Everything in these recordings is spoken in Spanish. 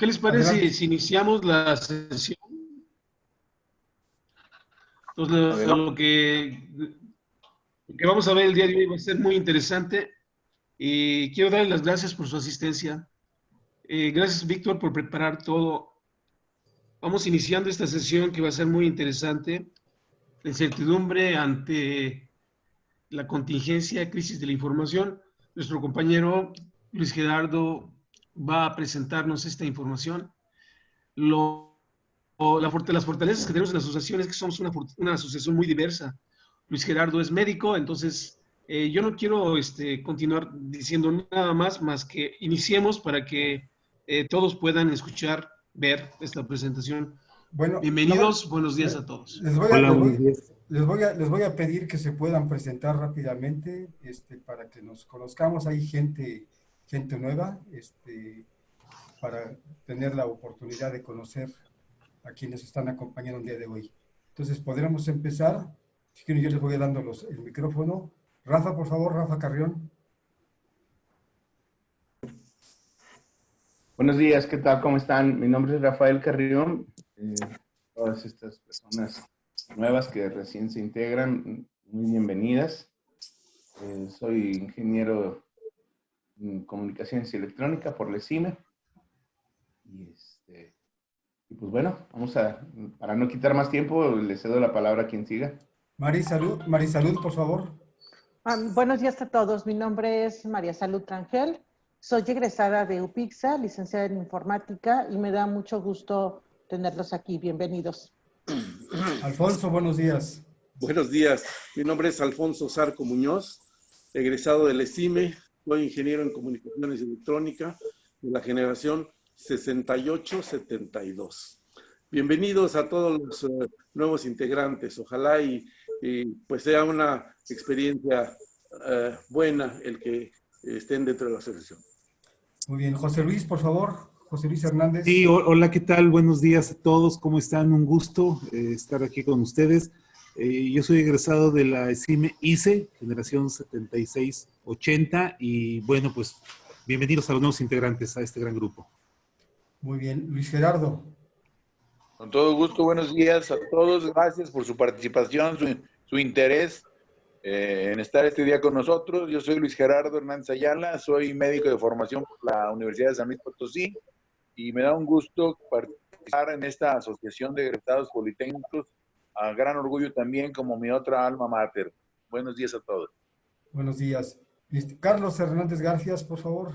¿Qué les parece Adelante. si iniciamos la sesión? Entonces, lo que vamos a ver el día de hoy va a ser muy interesante y quiero darles las gracias por su asistencia. Gracias, Víctor, por preparar todo. Vamos iniciando esta sesión que va a ser muy interesante. La incertidumbre ante la contingencia, crisis de la información. Nuestro compañero Luis Gerardo va a presentarnos esta información. Las fortalezas que tenemos en la asociación es que somos una asociación muy diversa. Luis Gerardo es médico, entonces yo no quiero continuar diciendo nada más que iniciemos para que todos puedan escuchar, ver esta presentación. Bueno, Bienvenidos, buenos días a todos. Hola, buenos días. les voy a pedir que se puedan presentar rápidamente, para que nos conozcamos. Hay gente nueva, para tener la oportunidad de conocer a quienes están acompañando el día de hoy. Entonces, podríamos empezar. Si quieren, yo les voy dando el micrófono. Rafa, por favor, Rafa Carrión. Buenos días, ¿qué tal? ¿Cómo están? Mi nombre es Rafael Carrión. Todas estas personas nuevas que recién se integran, muy bienvenidas. Soy ingeniero en comunicaciones y electrónica por la ESIME. Y pues bueno, para no quitar más tiempo, le cedo la palabra a quien siga. Marisalud, por favor. Buenos días a todos. Mi nombre es María Salud Rangel. Soy egresada de UPIXA, licenciada en informática, y me da mucho gusto tenerlos aquí. Bienvenidos. Alfonso, buenos días. Buenos días. Mi nombre es Alfonso Zarco Muñoz, egresado del ESIME. Soy ingeniero en comunicaciones y electrónica de la generación 68-72. Bienvenidos a todos los nuevos integrantes. Ojalá y pues sea una experiencia buena el que estén dentro de la asociación. Muy bien. José Luis, por favor. José Luis Hernández. Sí, hola, ¿qué tal? Buenos días a todos. ¿Cómo están? Un gusto estar aquí con ustedes. Yo soy egresado de la ESIME ICE, generación 76-80, y bueno, pues bienvenidos a los nuevos integrantes a este gran grupo. Muy bien. Luis Gerardo. Con todo gusto, buenos días a todos. Gracias por su participación, su interés en estar este día con nosotros. Yo soy Luis Gerardo Hernández Ayala, soy médico de formación por la Universidad de San Luis Potosí y me da un gusto participar en esta asociación de egresados politécnicos, a gran orgullo también como mi otra alma mater. Buenos días a todos. Buenos días. Carlos Hernández Garfias, por favor.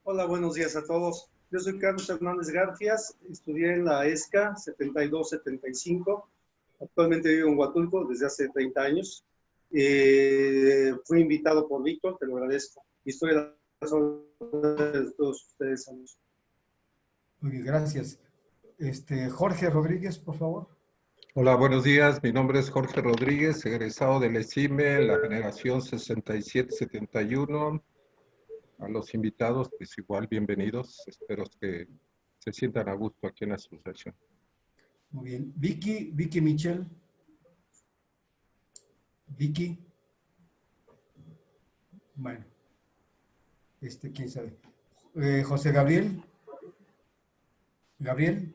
Hola, buenos días a todos. Yo soy Carlos Hernández Garfias, estudié en la ESCA 72-75. Actualmente vivo en Huatulco desde hace 30 años. Fui invitado por Víctor, te lo agradezco. Historia de todos ustedes. Muy bien, gracias. Jorge Rodríguez, por favor. Hola, buenos días. Mi nombre es Jorge Rodríguez, egresado del ESIME, la generación 67-71. A los invitados, pues igual, bienvenidos. Espero que se sientan a gusto aquí en la asociación. Muy bien. Vicky Michel. Vicky. Bueno. ¿Quién sabe? José Gabriel. Gabriel.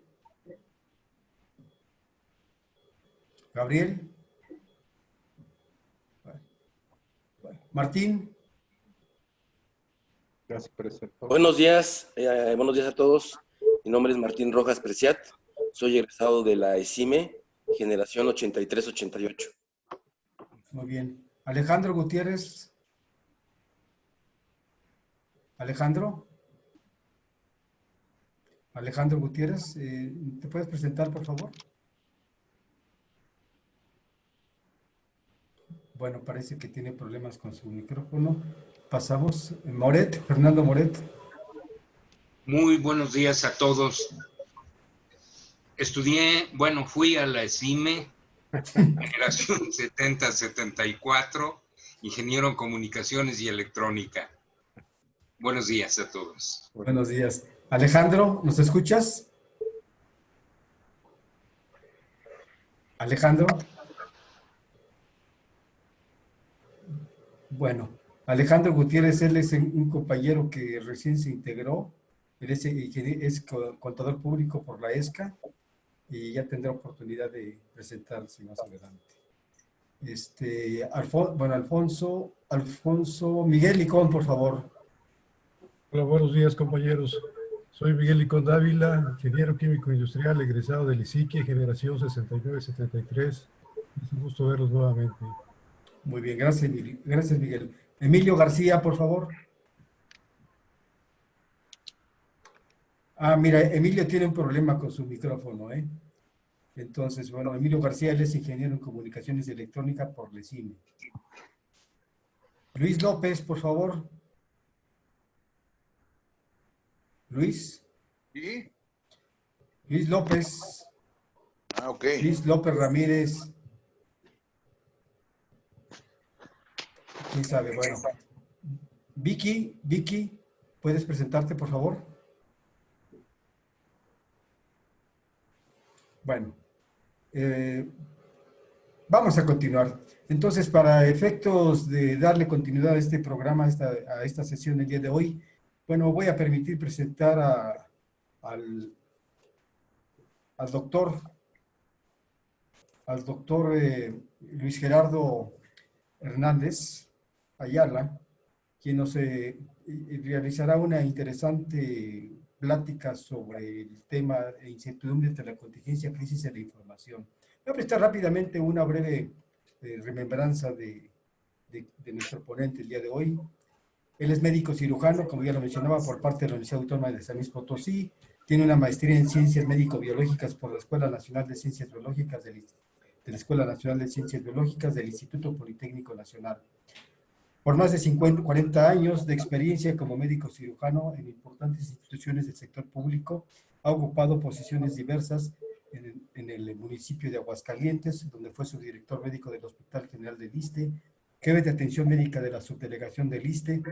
Bueno. Martín. Gracias, presidente. Buenos días a todos. Mi nombre es Martín Rojas Preciat. Soy egresado de la ESIME, generación 83-88. Muy bien. Alejandro Gutiérrez. Alejandro Gutiérrez, ¿te puedes presentar, por favor? Bueno, parece que tiene problemas con su micrófono. Pasamos. Fernando Moret. Muy buenos días a todos. Fui a la ESIME, generación 70-74, ingeniero en comunicaciones y electrónica. Buenos días a todos. Buenos días. Alejandro, ¿nos escuchas? Alejandro. Bueno, Alejandro Gutiérrez, él es un compañero que recién se integró Él es contador público por la ESCA y ya tendrá oportunidad de presentarse más adelante. Alfonso Miguel Licón, por favor. Hola, buenos días, compañeros. Soy Miguel Licón Dávila, ingeniero químico industrial, egresado del ISIQUE, generación 69-73. Es un gusto verlos nuevamente. Muy bien, gracias, Miguel. Emilio García, por favor. Ah, mira, Emilio tiene un problema con su micrófono, ¿eh? Entonces, bueno, Emilio García, él es ingeniero en comunicaciones y electrónica por la ESIME. Luis López, por favor. Luis. ¿Sí? Luis López. Ah, ok. Luis López Ramírez. ¿Quién sabe? Bueno. Vicky, ¿puedes presentarte, por favor? Bueno. Vamos a continuar. Entonces, para efectos de darle continuidad a este programa, a esta sesión del día de hoy, bueno, voy a permitir presentar al doctor Luis Gerardo Hernández Ayala, quien nos realizará una interesante plática sobre el tema de incertidumbre entre la contingencia, crisis y la información. Voy a prestar rápidamente una breve remembranza de nuestro ponente el día de hoy. Él es médico cirujano, como ya lo mencionaba, por parte de la Universidad Autónoma de San Luis Potosí. Tiene una maestría en Ciencias Médico-Biológicas por la Escuela Nacional de Ciencias Biológicas de la Escuela Nacional de Ciencias Biológicas del Instituto Politécnico Nacional. Por más de 40 años de experiencia como médico cirujano en importantes instituciones del sector público, ha ocupado posiciones diversas en el municipio de Aguascalientes, donde fue subdirector médico del Hospital General del ISSSTE, jefe de atención médica de la subdelegación del ISSSTE,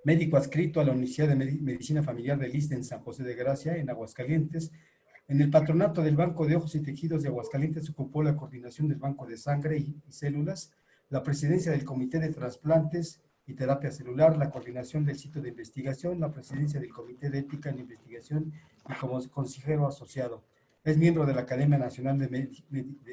médico adscrito a la Universidad de Medicina Familiar del ISSSTE en San José de Gracia, en Aguascalientes. En el patronato del Banco de Ojos y Tejidos de Aguascalientes ocupó la coordinación del Banco de Sangre y Células, la presidencia del Comité de Trasplantes y Terapia Celular, la coordinación del sitio de investigación, la presidencia del Comité de Ética en Investigación y como consejero asociado. Es miembro de la Academia Nacional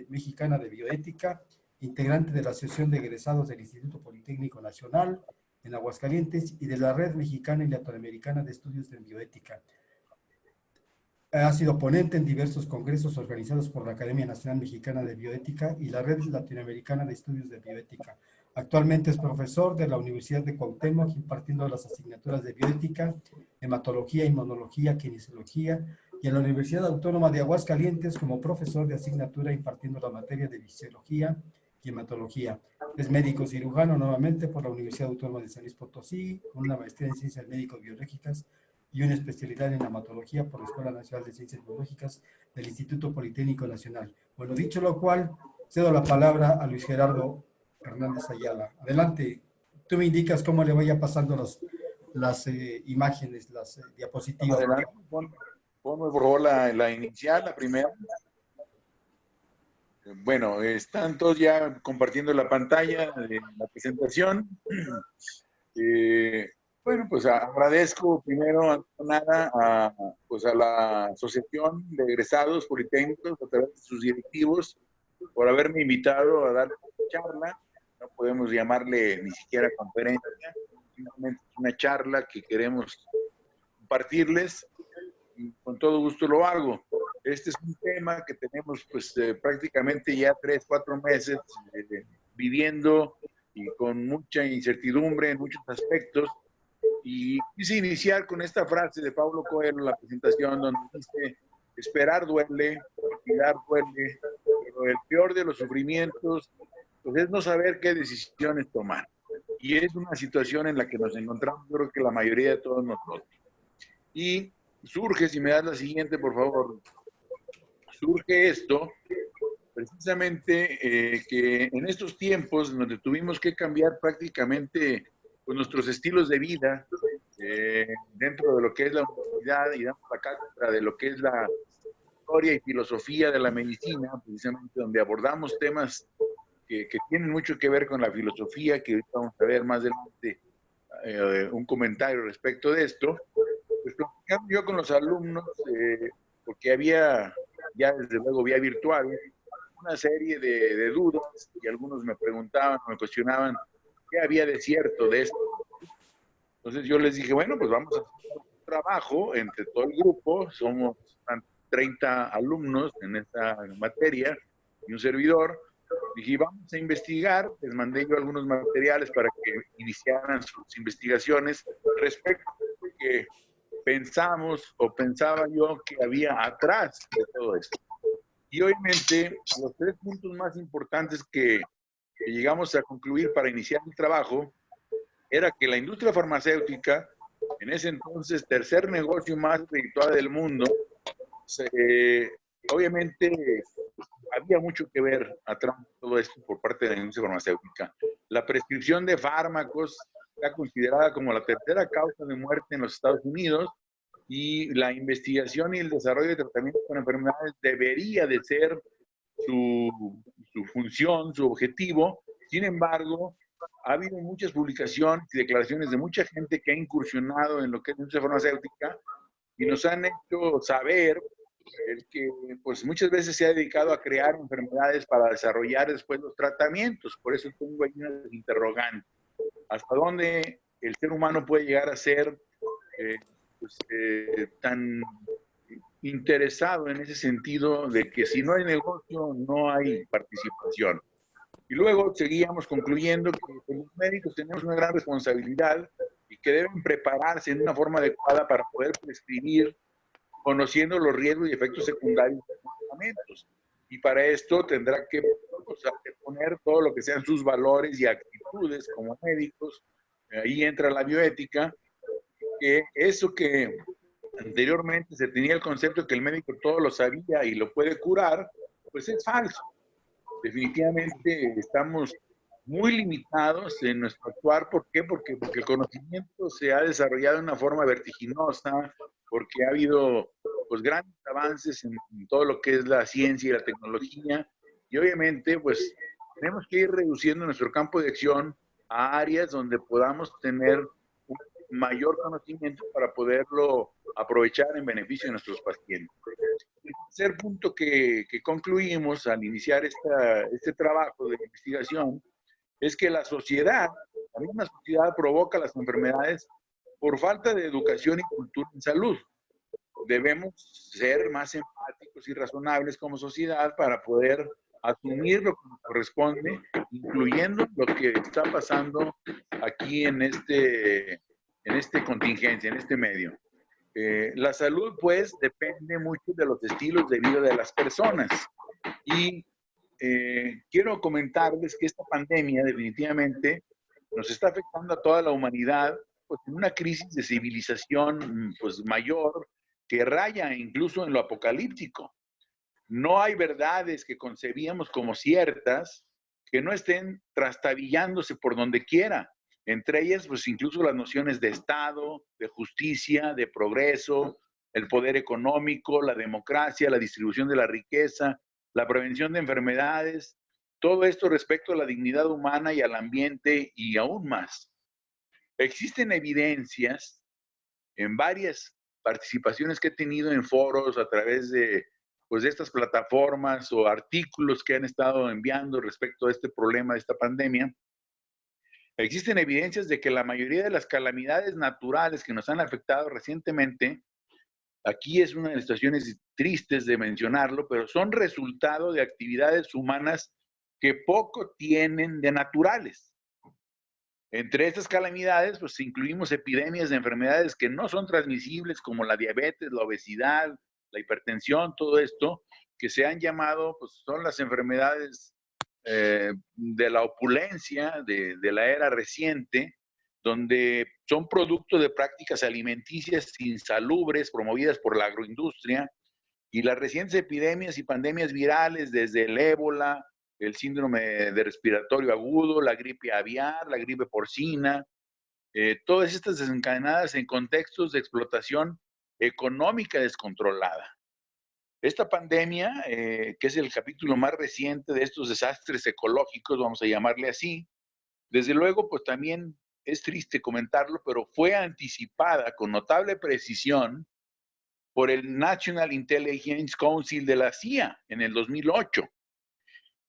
Mexicana de Bioética, integrante de la Asociación de Egresados del Instituto Politécnico Nacional en Aguascalientes y de la Red Mexicana y Latinoamericana de Estudios de Bioética. Ha sido ponente en diversos congresos organizados por la Academia Nacional Mexicana de Bioética y la Red Latinoamericana de Estudios de Bioética. Actualmente es profesor de la Universidad de Cuauhtémoc, impartiendo las asignaturas de bioética, hematología, inmunología, kinesiología, y en la Universidad Autónoma de Aguascalientes como profesor de asignatura impartiendo la materia de fisiología y hematología. Es médico cirujano nuevamente por la Universidad Autónoma de San Luis Potosí, con una maestría en ciencias médico-biológicas y una especialidad en hematología por la Escuela Nacional de Ciencias Biológicas del Instituto Politécnico Nacional. Bueno, dicho lo cual, cedo la palabra a Luis Gerardo Hernández Ayala. Adelante, tú me indicas cómo le vaya pasando las imágenes, las diapositivas. Adelante, ponme por favor la inicial, la primera. Bueno, están todos ya compartiendo la pantalla de la presentación. Bueno, pues agradezco primero, antes de nada, a la Asociación de Egresados Politécnicos, a través de sus directivos, por haberme invitado a dar una charla. No podemos llamarle ni siquiera conferencia, simplemente una charla que queremos compartirles, y con todo gusto lo hago. Este es un tema que tenemos prácticamente ya 3-4 meses viviendo y con mucha incertidumbre en muchos aspectos. Y quise iniciar con esta frase de Paulo Coelho en la presentación, donde dice: esperar duele, cuidar duele, pero el peor de los sufrimientos pues, es no saber qué decisiones tomar. Y es una situación en la que nos encontramos, yo creo que la mayoría de todos nosotros. Y surge, si me das la siguiente, por favor, surge esto precisamente que en estos tiempos donde tuvimos que cambiar prácticamente pues, nuestros estilos de vida dentro de lo que es la universidad y damos la cátedra de lo que es la historia y filosofía de la medicina, precisamente donde abordamos temas que tienen mucho que ver con la filosofía, que ahorita vamos a ver más adelante un comentario respecto de esto. Pues platicando yo con los alumnos, porque había, ya desde luego vía virtual, una serie de dudas y algunos me preguntaban, me cuestionaban qué había de cierto de esto. Entonces yo les dije, bueno, pues vamos a hacer un trabajo entre todo el grupo, somos 30 alumnos en esta materia y un servidor. Dije, vamos a investigar, les mandé yo algunos materiales para que iniciaran sus investigaciones respecto a lo que pensamos o pensaba yo que había atrás de todo esto. Y obviamente los 3 puntos más importantes que llegamos a concluir para iniciar el trabajo era que la industria farmacéutica, en ese entonces tercer negocio más redituable del mundo, obviamente había mucho que ver atrás de todo esto por parte de la industria farmacéutica. La prescripción de fármacos está considerada como la tercera causa de muerte en los Estados Unidos y la investigación y el desarrollo de tratamientos para enfermedades debería de ser su función, su objetivo. Sin embargo, ha habido muchas publicaciones y declaraciones de mucha gente que ha incursionado en lo que es la industria farmacéutica y nos han hecho saber que pues muchas veces se ha dedicado a crear enfermedades para desarrollar después los tratamientos. Por eso tengo ahí una interrogante. ¿Hasta dónde el ser humano puede llegar a ser tan interesado en ese sentido de que si no hay negocio, no hay participación? Y luego seguíamos concluyendo que los médicos tenemos una gran responsabilidad y que deben prepararse en una forma adecuada para poder prescribir, conociendo los riesgos y efectos secundarios de los medicamentos. Y para esto tendrá que poner todo lo que sean sus valores y actitudes como médicos. Ahí entra la bioética, que eso que anteriormente se tenía el concepto de que el médico todo lo sabía y lo puede curar, pues es falso. Definitivamente estamos muy limitados en nuestro actuar. ¿Por qué? Porque el conocimiento se ha desarrollado de una forma vertiginosa, porque ha habido pues grandes avances en todo lo que es la ciencia y la tecnología, y obviamente pues tenemos que ir reduciendo nuestro campo de acción a áreas donde podamos tener un mayor conocimiento para poderlo aprovechar en beneficio de nuestros pacientes. El tercer punto que concluimos al iniciar este trabajo de investigación es que la sociedad, la misma sociedad provoca las enfermedades por falta de educación y cultura en salud. Debemos ser más empáticos y razonables como sociedad para poder asumir lo que nos corresponde, incluyendo lo que está pasando aquí en este contingencia, en este medio. La salud, pues, depende mucho de los estilos de vida de las personas. Y quiero comentarles que esta pandemia definitivamente nos está afectando a toda la humanidad, pues, en una crisis de civilización pues, mayor, que raya incluso en lo apocalíptico. No hay verdades que concebíamos como ciertas que no estén trastabillándose por donde quiera. Entre ellas, pues incluso las nociones de Estado, de justicia, de progreso, el poder económico, la democracia, la distribución de la riqueza, la prevención de enfermedades, todo esto respecto a la dignidad humana y al ambiente y aún más. Existen evidencias en varias participaciones que he tenido en foros a través de, pues, de estas plataformas o artículos que han estado enviando respecto a este problema de esta pandemia. Existen evidencias de que la mayoría de las calamidades naturales que nos han afectado recientemente, aquí es una de las situaciones tristes de mencionarlo, pero son resultado de actividades humanas que poco tienen de naturales. Entre estas calamidades, pues incluimos epidemias de enfermedades que no son transmisibles, como la diabetes, la obesidad, la hipertensión, todo esto, que se han llamado, pues son las enfermedades de la opulencia, de la era reciente, donde son producto de prácticas alimenticias insalubres promovidas por la agroindustria, y las recientes epidemias y pandemias virales, desde el ébola, el síndrome de respiratorio agudo, la gripe aviar, la gripe porcina, todas estas desencadenadas en contextos de explotación económica descontrolada. Esta pandemia, que es el capítulo más reciente de estos desastres ecológicos, vamos a llamarle así, desde luego, pues también es triste comentarlo, pero fue anticipada con notable precisión por el National Intelligence Council de la CIA en el 2008.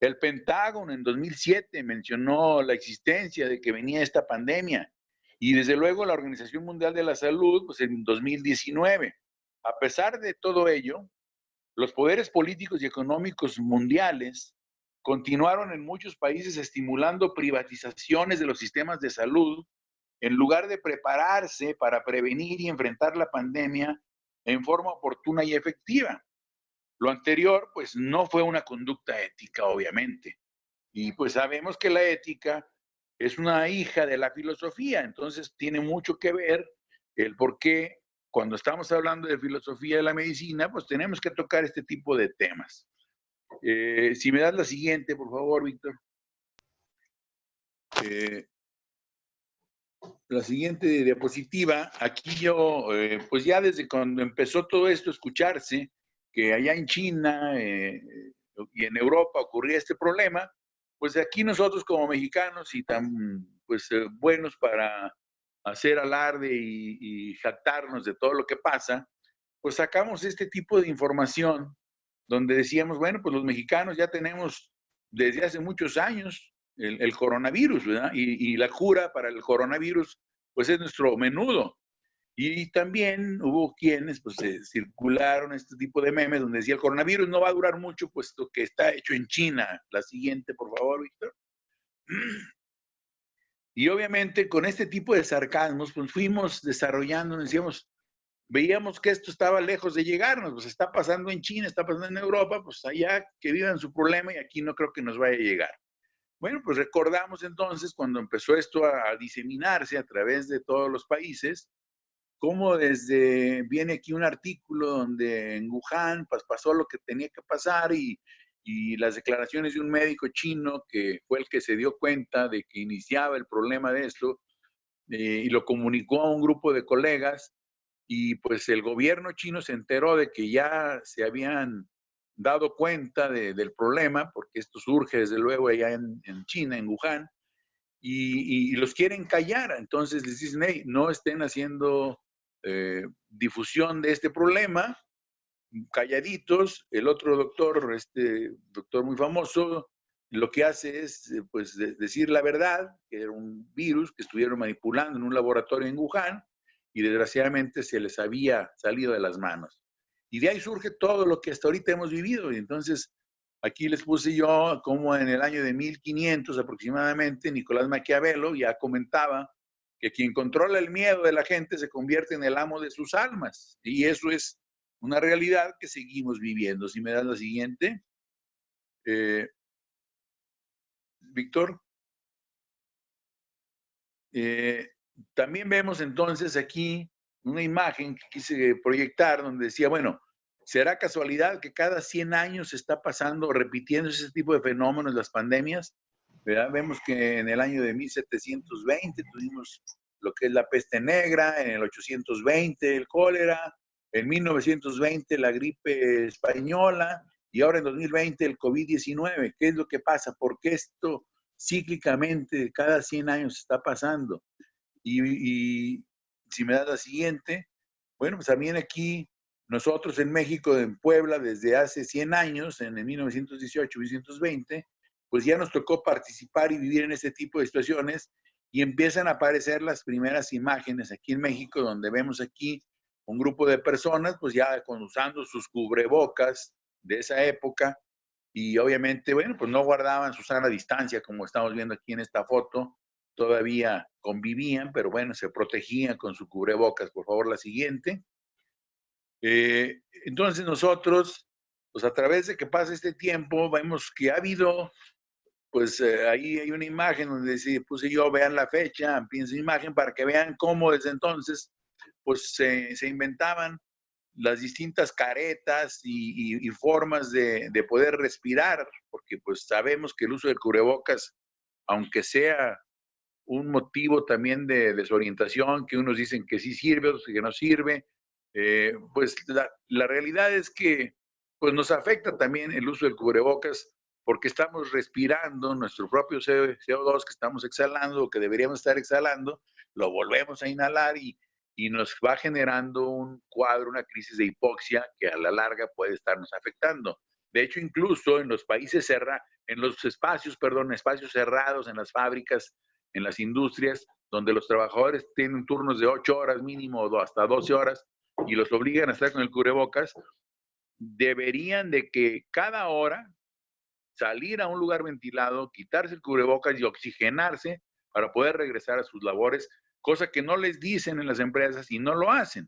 El Pentágono en 2007 mencionó la existencia de que venía esta pandemia y desde luego la Organización Mundial de la Salud pues en 2019. A pesar de todo ello, los poderes políticos y económicos mundiales continuaron en muchos países estimulando privatizaciones de los sistemas de salud en lugar de prepararse para prevenir y enfrentar la pandemia en forma oportuna y efectiva. Lo anterior, pues, no fue una conducta ética, obviamente. Y pues sabemos que la ética es una hija de la filosofía, entonces tiene mucho que ver el por qué cuando estamos hablando de filosofía de la medicina, pues tenemos que tocar este tipo de temas. Si me das la siguiente, por favor, Víctor. La siguiente diapositiva, aquí yo, pues ya desde cuando empezó todo esto a escucharse, que allá en China y en Europa ocurría este problema, pues aquí nosotros como mexicanos y tan pues buenos para hacer alarde y jactarnos de todo lo que pasa, pues sacamos este tipo de información donde decíamos, bueno, pues los mexicanos ya tenemos desde hace muchos años el coronavirus, ¿verdad? Y la cura para el coronavirus, pues es nuestro menudo. Y también hubo quienes, pues, circularon este tipo de memes donde decía el coronavirus no va a durar mucho, puesto que está hecho en China. La siguiente, por favor, Víctor. Y obviamente con este tipo de sarcasmos, pues fuimos desarrollando, decíamos, veíamos que esto estaba lejos de llegarnos, pues está pasando en China, está pasando en Europa, pues allá que vivan su problema y aquí no creo que nos vaya a llegar. Bueno, pues recordamos entonces cuando empezó esto a diseminarse a través de todos los países, cómo viene aquí un artículo donde en Wuhan pues pasó lo que tenía que pasar y las declaraciones de un médico chino que fue el que se dio cuenta de que iniciaba el problema de esto y lo comunicó a un grupo de colegas y pues el gobierno chino se enteró de que ya se habían dado cuenta del problema, porque esto surge desde luego allá en China, en Wuhan, y los quieren callar. Entonces les dicen, hey, no estén haciendo difusión de este problema, calladitos. El otro doctor, este doctor muy famoso, lo que hace es pues decir la verdad, que era un virus que estuvieron manipulando en un laboratorio en Wuhan y desgraciadamente se les había salido de las manos. Y de ahí surge todo lo que hasta ahorita hemos vivido. Y entonces aquí les puse yo como en el año de 1500 aproximadamente, Nicolás Maquiavelo ya comentaba que quien controla el miedo de la gente se convierte en el amo de sus almas. Y eso es una realidad que seguimos viviendo. Si me das la siguiente. Víctor. También vemos entonces aquí una imagen que quise proyectar donde decía, bueno, ¿será casualidad que cada 100 años se está pasando, repitiendo ese tipo de fenómenos, las pandemias? ¿Verdad? Vemos que en el año de 1720 tuvimos lo que es la peste negra, en el 820 el cólera, en 1920 la gripe española y ahora en 2020 el COVID-19. ¿Qué es lo que pasa? ¿Por qué esto cíclicamente cada 100 años está pasando? Y si me das la siguiente, bueno, pues también aquí nosotros en México, en Puebla, desde hace 100 años, en el 1918, 1920, pues ya nos tocó participar y vivir en este tipo de situaciones y empiezan a aparecer las primeras imágenes aquí en México, donde vemos aquí un grupo de personas, pues ya usando sus cubrebocas de esa época y obviamente, bueno, pues no guardaban su sana distancia, como estamos viendo aquí en esta foto, todavía convivían, pero bueno, se protegían con su cubrebocas. Por favor, la siguiente. Entonces nosotros, pues a través de que pasa este tiempo, vemos que ha habido, pues ahí hay una imagen donde puse yo, vean la fecha, piensen imagen, para que vean cómo desde entonces, pues se inventaban las distintas caretas y formas de poder respirar, porque pues sabemos que el uso del cubrebocas, aunque sea un motivo también de desorientación, que unos dicen que sí sirve, otros que no sirve, pues la realidad es que pues nos afecta también el uso del cubrebocas porque estamos respirando nuestro propio CO2 que estamos exhalando o que deberíamos estar exhalando, lo volvemos a inhalar y nos va generando un cuadro, una crisis de hipoxia que a la larga puede estarnos afectando. De hecho, incluso en los países en los espacios cerrados, en las fábricas, en las industrias, donde los trabajadores tienen turnos de 8 horas mínimo o hasta 12 horas y los obligan a estar con el cubrebocas, deberían de que cada hora salir a un lugar ventilado, quitarse el cubrebocas y oxigenarse para poder regresar a sus labores, cosa que no les dicen en las empresas y no lo hacen.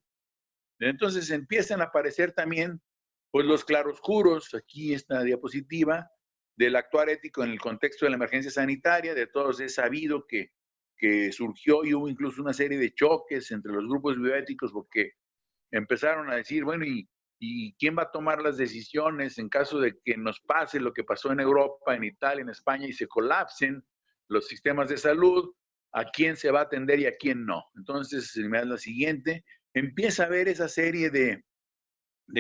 Entonces empiezan a aparecer también pues los claroscuros, aquí esta diapositiva, del actuar ético en el contexto de la emergencia sanitaria. De todos es sabido que surgió y hubo incluso una serie de choques entre los grupos bioéticos porque empezaron a decir, bueno, ¿y quién va a tomar las decisiones en caso de que nos pase lo que pasó en Europa, en Italia, en España y se colapsen los sistemas de salud? ¿A quién se va a atender y a quién no? Entonces, si me das la siguiente, empieza a haber esa serie de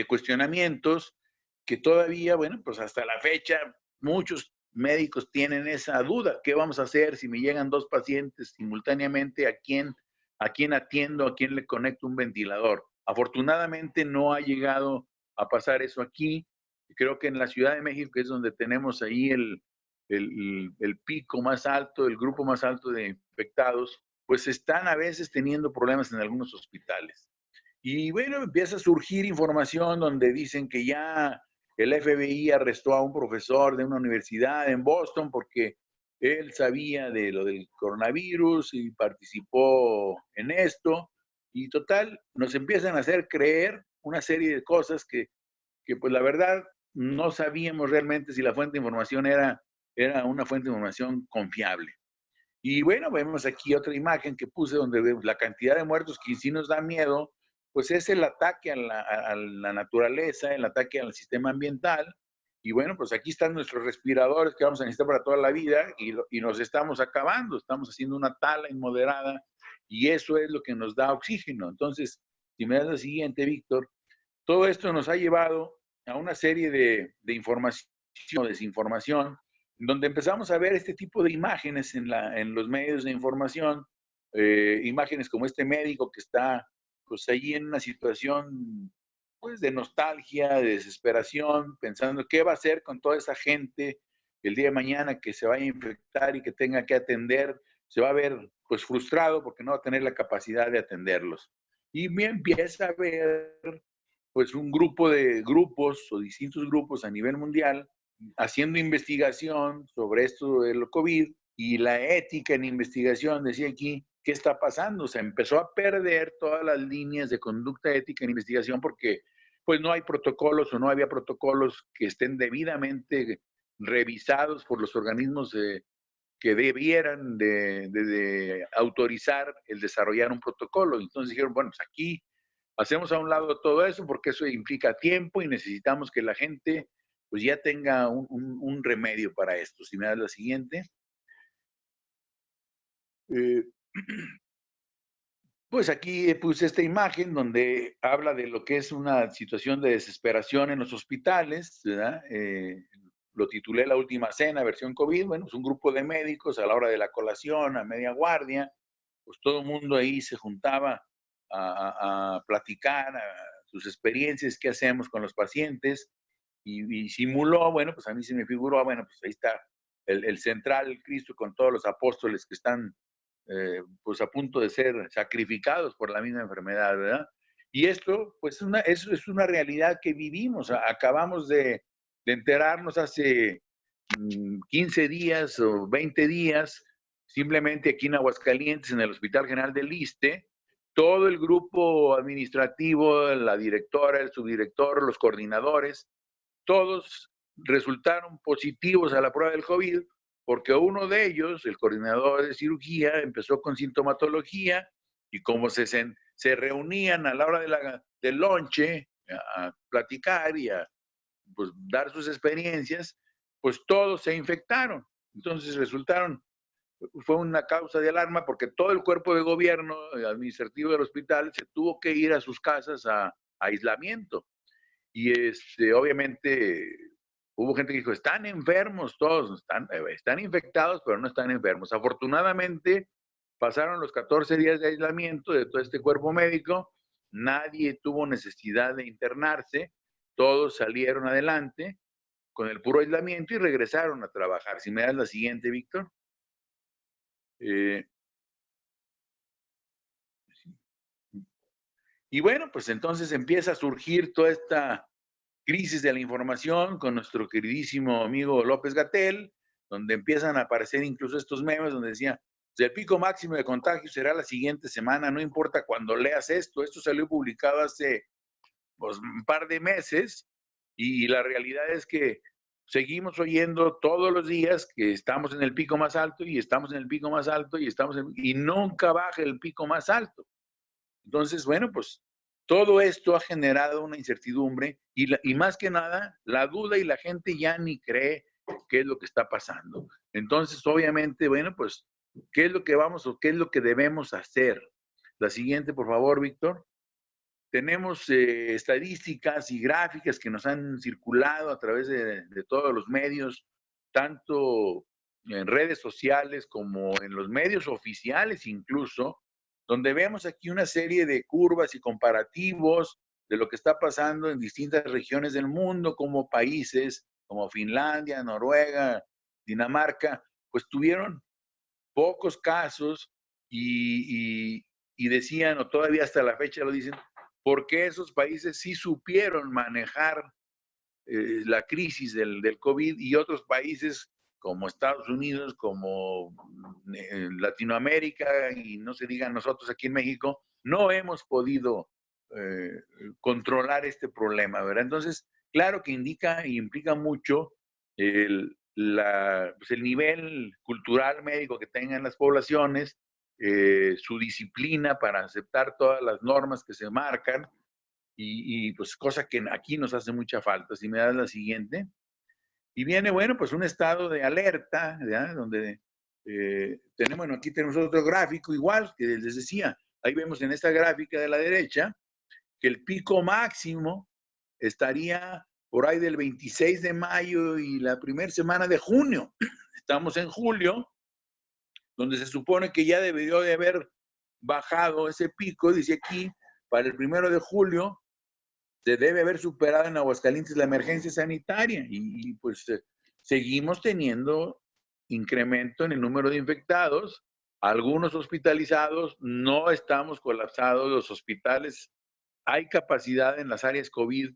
cuestionamientos que todavía, bueno, pues hasta la fecha muchos médicos tienen esa duda. ¿Qué vamos a hacer si me llegan 2 pacientes simultáneamente? ¿A quién atiendo? ¿A quién le conecto un ventilador? Afortunadamente no ha llegado a pasar eso aquí. Creo que en la Ciudad de México, que es donde tenemos ahí el pico más alto, el grupo más alto de infectados, pues están a veces teniendo problemas en algunos hospitales. Y bueno, empieza a surgir información donde dicen que ya el FBI arrestó a un profesor de una universidad en Boston porque él sabía de lo del coronavirus y participó en esto. Y total, nos empiezan a hacer creer una serie de cosas que pues la verdad no sabíamos realmente si la fuente de información era una fuente de información confiable. Y bueno, vemos aquí otra imagen que puse donde vemos la cantidad de muertos que sí nos da miedo, pues es el ataque a la naturaleza, el ataque al sistema ambiental. Y bueno, pues aquí están nuestros respiradores que vamos a necesitar para toda la vida y nos estamos acabando, estamos haciendo una tala inmoderada y eso es lo que nos da oxígeno. Entonces, si me das la siguiente, Víctor, todo esto nos ha llevado a una serie de información o desinformación, donde empezamos a ver este tipo de imágenes en los medios de información, imágenes como este médico que está pues allí en una situación pues de nostalgia, de desesperación, pensando qué va a hacer con toda esa gente el día de mañana que se vaya a infectar y que tenga que atender, se va a ver pues frustrado porque no va a tener la capacidad de atenderlos. Y me empieza a ver pues un grupo de grupos o distintos grupos a nivel mundial haciendo investigación sobre esto del COVID y la ética en investigación, decía aquí, ¿qué está pasando? Se empezó a perder todas las líneas de conducta ética en investigación porque pues no hay protocolos o no había protocolos que estén debidamente revisados por los organismos que debieran de autorizar el desarrollar un protocolo. Entonces dijeron, bueno, pues aquí hacemos a un lado todo eso porque eso implica tiempo y necesitamos que la gente pues ya tenga un remedio para esto. Si me das la siguiente. Pues aquí puse esta imagen donde habla de lo que es una situación de desesperación en los hospitales, ¿verdad? Lo titulé La Última Cena, versión COVID. Bueno, es un grupo de médicos a la hora de la colación, a media guardia, pues todo el mundo ahí se juntaba a platicar sus experiencias, qué hacemos con los pacientes, y simuló, bueno, pues a mí se me figuró, bueno, pues ahí está el central, el Cristo, con todos los apóstoles que están pues a punto de ser sacrificados por la misma enfermedad, ¿verdad? Y esto, pues es una realidad que vivimos. Acabamos de enterarnos hace 15 días o 20 días, simplemente aquí en Aguascalientes, en el Hospital General del Issste, todo el grupo administrativo, la directora, el subdirector, los coordinadores, todos resultaron positivos a la prueba del COVID, porque uno de ellos, el coordinador de cirugía, empezó con sintomatología y como se reunían a la hora del lonche a platicar y a pues, dar sus experiencias, pues todos se infectaron. Entonces fue una causa de alarma porque todo el cuerpo de gobierno administrativo del hospital se tuvo que ir a sus casas a aislamiento. Y obviamente hubo gente que dijo, están enfermos todos, están infectados, pero no están enfermos. Afortunadamente, pasaron los 14 días de aislamiento de todo este cuerpo médico, nadie tuvo necesidad de internarse, todos salieron adelante con el puro aislamiento y regresaron a trabajar. Si me das la siguiente, Víctor. Y bueno, pues entonces empieza a surgir toda esta crisis de la información con nuestro queridísimo amigo López-Gatell, donde empiezan a aparecer incluso estos memes donde decía, el pico máximo de contagio será la siguiente semana, no importa cuando leas esto. Esto salió publicado hace pues, un par de meses y la realidad es que seguimos oyendo todos los días que estamos en el pico más alto y estamos en el pico más alto y nunca baja el pico más alto. Entonces, bueno, pues todo esto ha generado una incertidumbre y más que nada la duda y la gente ya ni cree qué es lo que está pasando. Entonces, obviamente, bueno, pues, ¿qué es lo que vamos o qué es lo que debemos hacer? La siguiente, por favor, Víctor. Tenemos estadísticas y gráficas que nos han circulado a través de todos los medios, tanto en redes sociales como en los medios oficiales incluso, donde vemos aquí una serie de curvas y comparativos de lo que está pasando en distintas regiones del mundo, como países como Finlandia, Noruega, Dinamarca, pues tuvieron pocos casos y decían, o todavía hasta la fecha lo dicen, porque esos países sí supieron manejar la crisis del COVID y otros países como Estados Unidos, como Latinoamérica y no se diga nosotros aquí en México, no hemos podido controlar este problema, ¿verdad? Entonces, claro que indica y implica mucho el nivel cultural médico que tengan las poblaciones, su disciplina para aceptar todas las normas que se marcan y pues cosa que aquí nos hace mucha falta. Si me das la siguiente. Y viene, bueno, pues un estado de alerta, ¿ya? Donde tenemos, bueno, aquí tenemos otro gráfico igual que les decía. Ahí vemos en esta gráfica de la derecha que el pico máximo estaría por ahí del 26 de mayo y la primera semana de junio. Estamos en julio, donde se supone que ya debió de haber bajado ese pico, dice aquí, para el 1 de julio, se debe haber superado en Aguascalientes la emergencia sanitaria y pues seguimos teniendo incremento en el número de infectados, algunos hospitalizados, no estamos colapsados los hospitales, hay capacidad en las áreas COVID,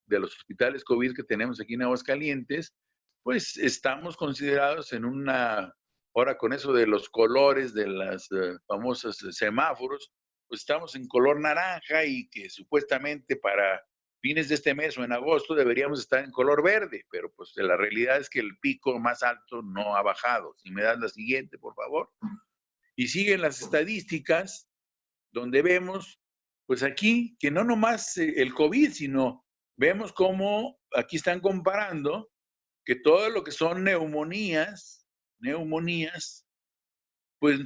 de los hospitales COVID que tenemos aquí en Aguascalientes, pues estamos considerados en una, ahora con eso de los colores de las famosas semáforos, pues estamos en color naranja y que supuestamente para fines de este mes o en agosto deberíamos estar en color verde, pero pues la realidad es que el pico más alto no ha bajado. Si me das la siguiente, por favor. Y siguen las estadísticas donde vemos, pues aquí, que no nomás el COVID, sino vemos cómo aquí están comparando que todo lo que son neumonías, pues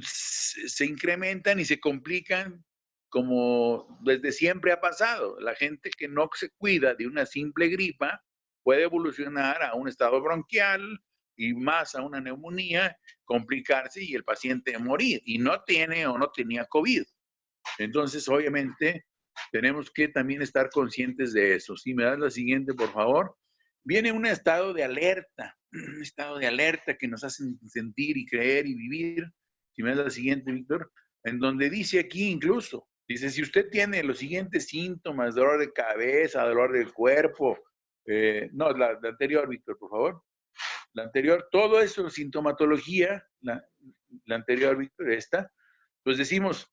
se incrementan y se complican como desde siempre ha pasado. La gente que no se cuida de una simple gripa puede evolucionar a un estado bronquial y más a una neumonía, complicarse y el paciente morir. Y no tiene o no tenía COVID. Entonces, obviamente, tenemos que también estar conscientes de eso. Si me das la siguiente, por favor. Viene un estado de alerta que nos hace sentir y creer y vivir. Si me das la siguiente, Víctor, en donde dice aquí incluso, dice, si usted tiene los siguientes síntomas, dolor de cabeza, dolor del cuerpo, no, la anterior, Víctor, por favor. La anterior, todo eso, sintomatología, la anterior, Víctor, esta, pues decimos,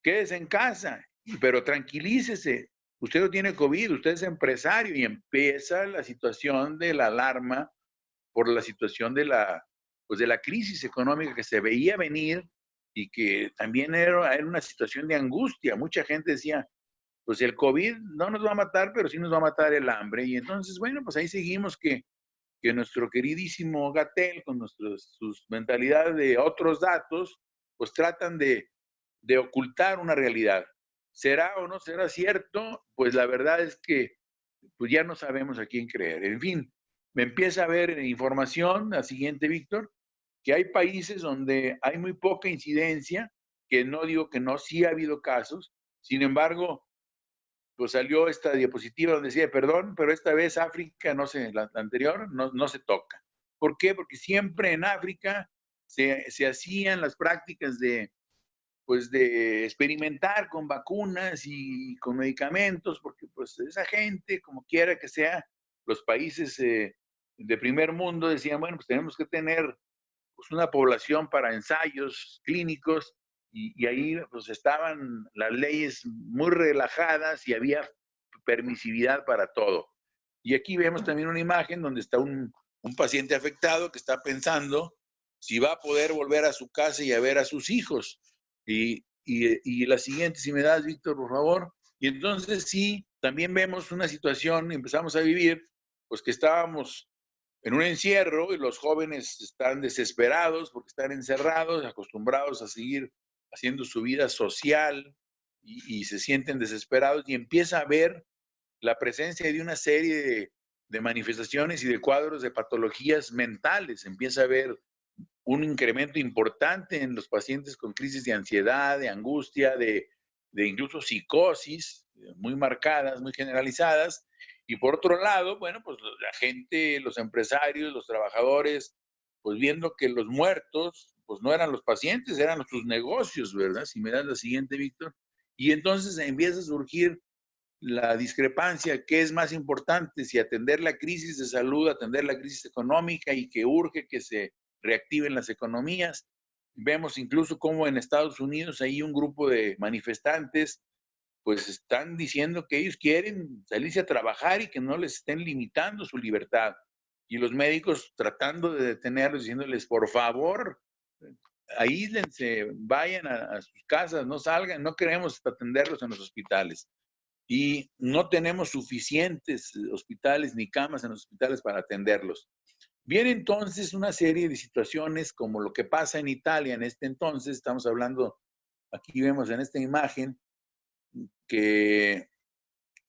quédese en casa, pero tranquilícese. Usted no tiene COVID, usted es empresario y empieza la situación de la alarma por la situación de la crisis económica que se veía venir y que también era una situación de angustia. Mucha gente decía, pues el COVID no nos va a matar, pero sí nos va a matar el hambre. Y entonces, bueno, pues ahí seguimos que nuestro queridísimo Gatell, con sus mentalidades de otros datos, pues tratan de ocultar una realidad. ¿Será o no será cierto? Pues la verdad es que pues ya no sabemos a quién creer. En fin, me empieza a ver información, la siguiente, Víctor, que hay países donde hay muy poca incidencia, que no digo que no, sí ha habido casos, sin embargo, pues salió esta diapositiva donde decía, perdón, pero esta vez África, no sé, la anterior, no se toca. ¿Por qué? Porque siempre en África se hacían las prácticas pues de experimentar con vacunas y con medicamentos, porque pues esa gente, como quiera que sea, los países de primer mundo decían, bueno, pues tenemos que tener pues, una población para ensayos clínicos y ahí pues estaban las leyes muy relajadas y había permisividad para todo. Y aquí vemos también una imagen donde está un paciente afectado que está pensando si va a poder volver a su casa y a ver a sus hijos. Y la siguiente, si me das, Víctor, por favor. Y entonces sí, también vemos una situación, empezamos a vivir, pues que estábamos en un encierro y los jóvenes están desesperados porque están encerrados, acostumbrados a seguir haciendo su vida social y se sienten desesperados y empieza a ver la presencia de una serie de manifestaciones y de cuadros de patologías mentales. Empieza a haber un incremento importante en los pacientes con crisis de ansiedad, de angustia, de incluso psicosis muy marcadas, muy generalizadas. Y por otro lado, bueno, pues la gente, los empresarios, los trabajadores, pues viendo que los muertos, pues no eran los pacientes, eran sus negocios, ¿verdad? Si me das la siguiente, Víctor. Y entonces empieza a surgir la discrepancia, ¿qué es más importante? Si atender la crisis de salud, atender la crisis económica y que urge que se reactiven las economías. Vemos incluso cómo en Estados Unidos hay un grupo de manifestantes pues están diciendo que ellos quieren salirse a trabajar y que no les estén limitando su libertad. Y los médicos tratando de detenerlos, diciéndoles, por favor, aíslense, vayan a sus casas, no salgan, no queremos atenderlos en los hospitales. Y no tenemos suficientes hospitales ni camas en los hospitales para atenderlos. Viene entonces una serie de situaciones como lo que pasa en Italia en este entonces, estamos hablando, aquí vemos en esta imagen, que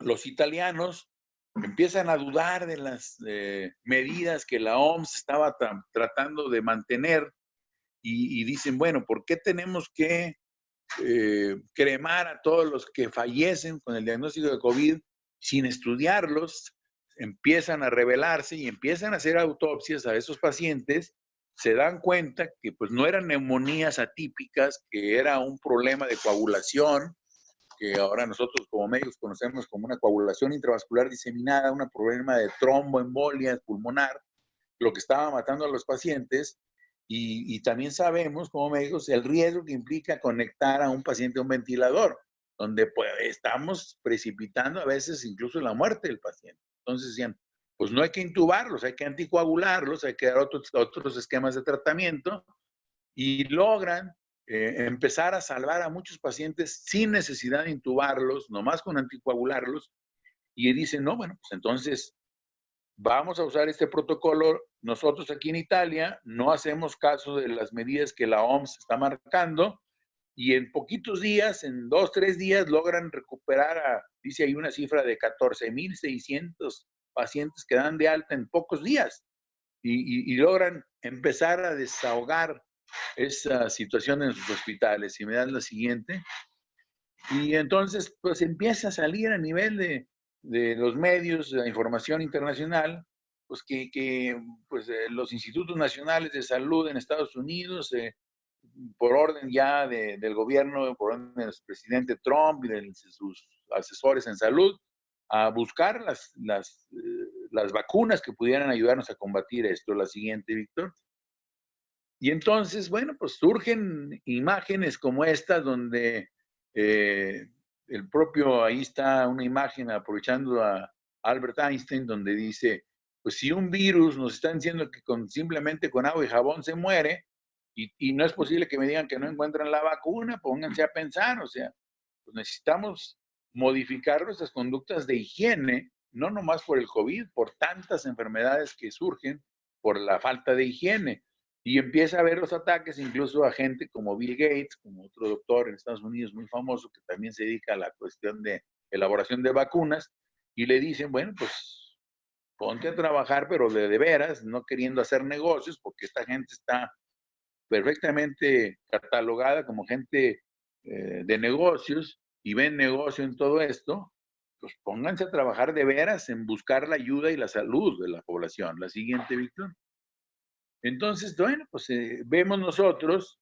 los italianos empiezan a dudar de las medidas que la OMS estaba tratando de mantener y dicen, bueno, ¿por qué tenemos que cremar a todos los que fallecen con el diagnóstico de COVID sin estudiarlos? Empiezan a rebelarse y empiezan a hacer autopsias a esos pacientes, se dan cuenta que pues no eran neumonías atípicas, que era un problema de coagulación, que ahora nosotros como médicos conocemos como una coagulación intravascular diseminada, un problema de tromboembolia pulmonar, lo que estaba matando a los pacientes. Y también sabemos como médicos el riesgo que implica conectar a un paciente a un ventilador, donde pues, estamos precipitando a veces incluso la muerte del paciente. Entonces decían, pues no hay que intubarlos, hay que anticoagularlos, hay que dar otros esquemas de tratamiento y logran empezar a salvar a muchos pacientes sin necesidad de intubarlos, nomás con anticoagularlos. Y dicen, no, bueno, pues entonces vamos a usar este protocolo. Nosotros aquí en Italia no hacemos caso de las medidas que la OMS está marcando y en poquitos días, en 2, 3 días, logran recuperar, dice ahí una cifra de 14,600 pacientes que dan de alta en pocos días y logran empezar a desahogar esa situación en sus hospitales. Si me das la siguiente. Y entonces, pues empieza a salir a nivel de los medios, de la información internacional, pues que pues, los institutos nacionales de salud en Estados Unidos, por orden ya del gobierno, por orden del presidente Trump y de sus asesores en salud, a buscar las vacunas que pudieran ayudarnos a combatir esto. La siguiente, Víctor. Y entonces, bueno, pues surgen imágenes como estas donde el propio, ahí está una imagen aprovechando a Albert Einstein, donde dice, pues si un virus nos están diciendo que simplemente con agua y jabón se muere, y no es posible que me digan que no encuentran la vacuna, pónganse a pensar, o sea, pues necesitamos modificar nuestras conductas de higiene, no nomás por el COVID, por tantas enfermedades que surgen por la falta de higiene. Y empieza a haber los ataques incluso a gente como Bill Gates, como otro doctor en Estados Unidos muy famoso que también se dedica a la cuestión de elaboración de vacunas, y le dicen, bueno, pues ponte a trabajar, pero de veras, no queriendo hacer negocios, porque esta gente está perfectamente catalogada como gente de negocios y ven negocio en todo esto, pues pónganse a trabajar de veras en buscar la ayuda y la salud de la población. La siguiente, Víctor. Entonces, bueno, pues vemos nosotros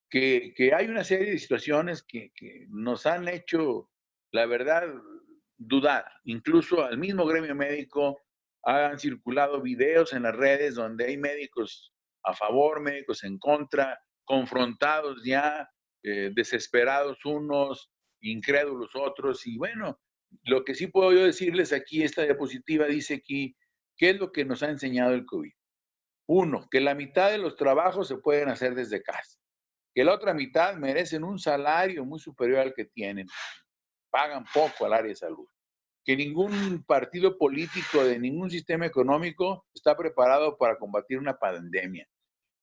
que hay una serie de situaciones que nos han hecho, la verdad, dudar. Incluso al mismo gremio médico han circulado videos en las redes donde hay médicos a favor, médicos en contra, confrontados ya, desesperados unos, incrédulos otros. Y bueno, lo que sí puedo yo decirles aquí, esta diapositiva dice aquí, ¿qué es lo que nos ha enseñado el COVID? Uno, que la mitad de los trabajos se pueden hacer desde casa, que la otra mitad merecen un salario muy superior al que tienen, pagan poco al área de salud, que ningún partido político de ningún sistema económico está preparado para combatir una pandemia,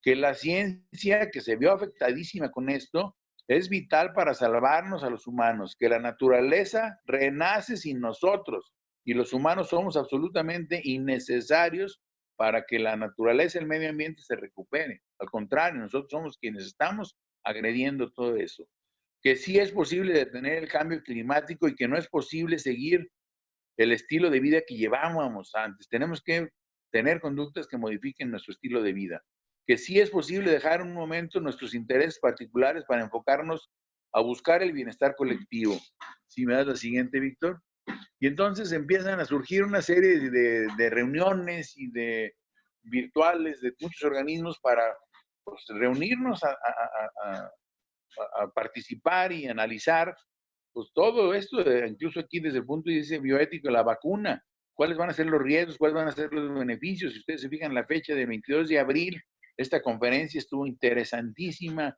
que la ciencia, que se vio afectadísima con esto, es vital para salvarnos a los humanos, que la naturaleza renace sin nosotros y los humanos somos absolutamente innecesarios para que la naturaleza y el medio ambiente se recupere. Al contrario, nosotros somos quienes estamos agrediendo todo eso. Que sí es posible detener el cambio climático y que no es posible seguir el estilo de vida que llevábamos antes. Tenemos que tener conductas que modifiquen nuestro estilo de vida. Que sí es posible dejar un momento nuestros intereses particulares para enfocarnos a buscar el bienestar colectivo. Si me das la siguiente, Víctor. Y entonces empiezan a surgir una serie de reuniones y de virtuales de muchos organismos para pues, reunirnos a participar y analizar pues todo esto, incluso aquí desde el punto de vista bioético, la vacuna, cuáles van a ser los riesgos, cuáles van a ser los beneficios. Si ustedes se fijan, la fecha de 22 de abril, esta conferencia estuvo interesantísima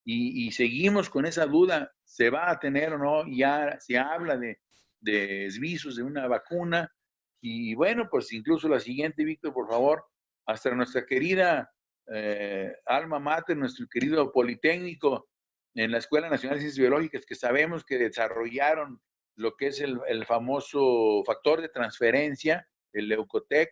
y seguimos con esa duda, ¿se va a tener o no? Ya se habla de esbozos de una vacuna y bueno, pues incluso la siguiente, Víctor, por favor, hasta nuestra querida alma mater, nuestro querido Politécnico, en la Escuela Nacional de Ciencias Biológicas, que sabemos que desarrollaron lo que es el famoso factor de transferencia, el Leucotec,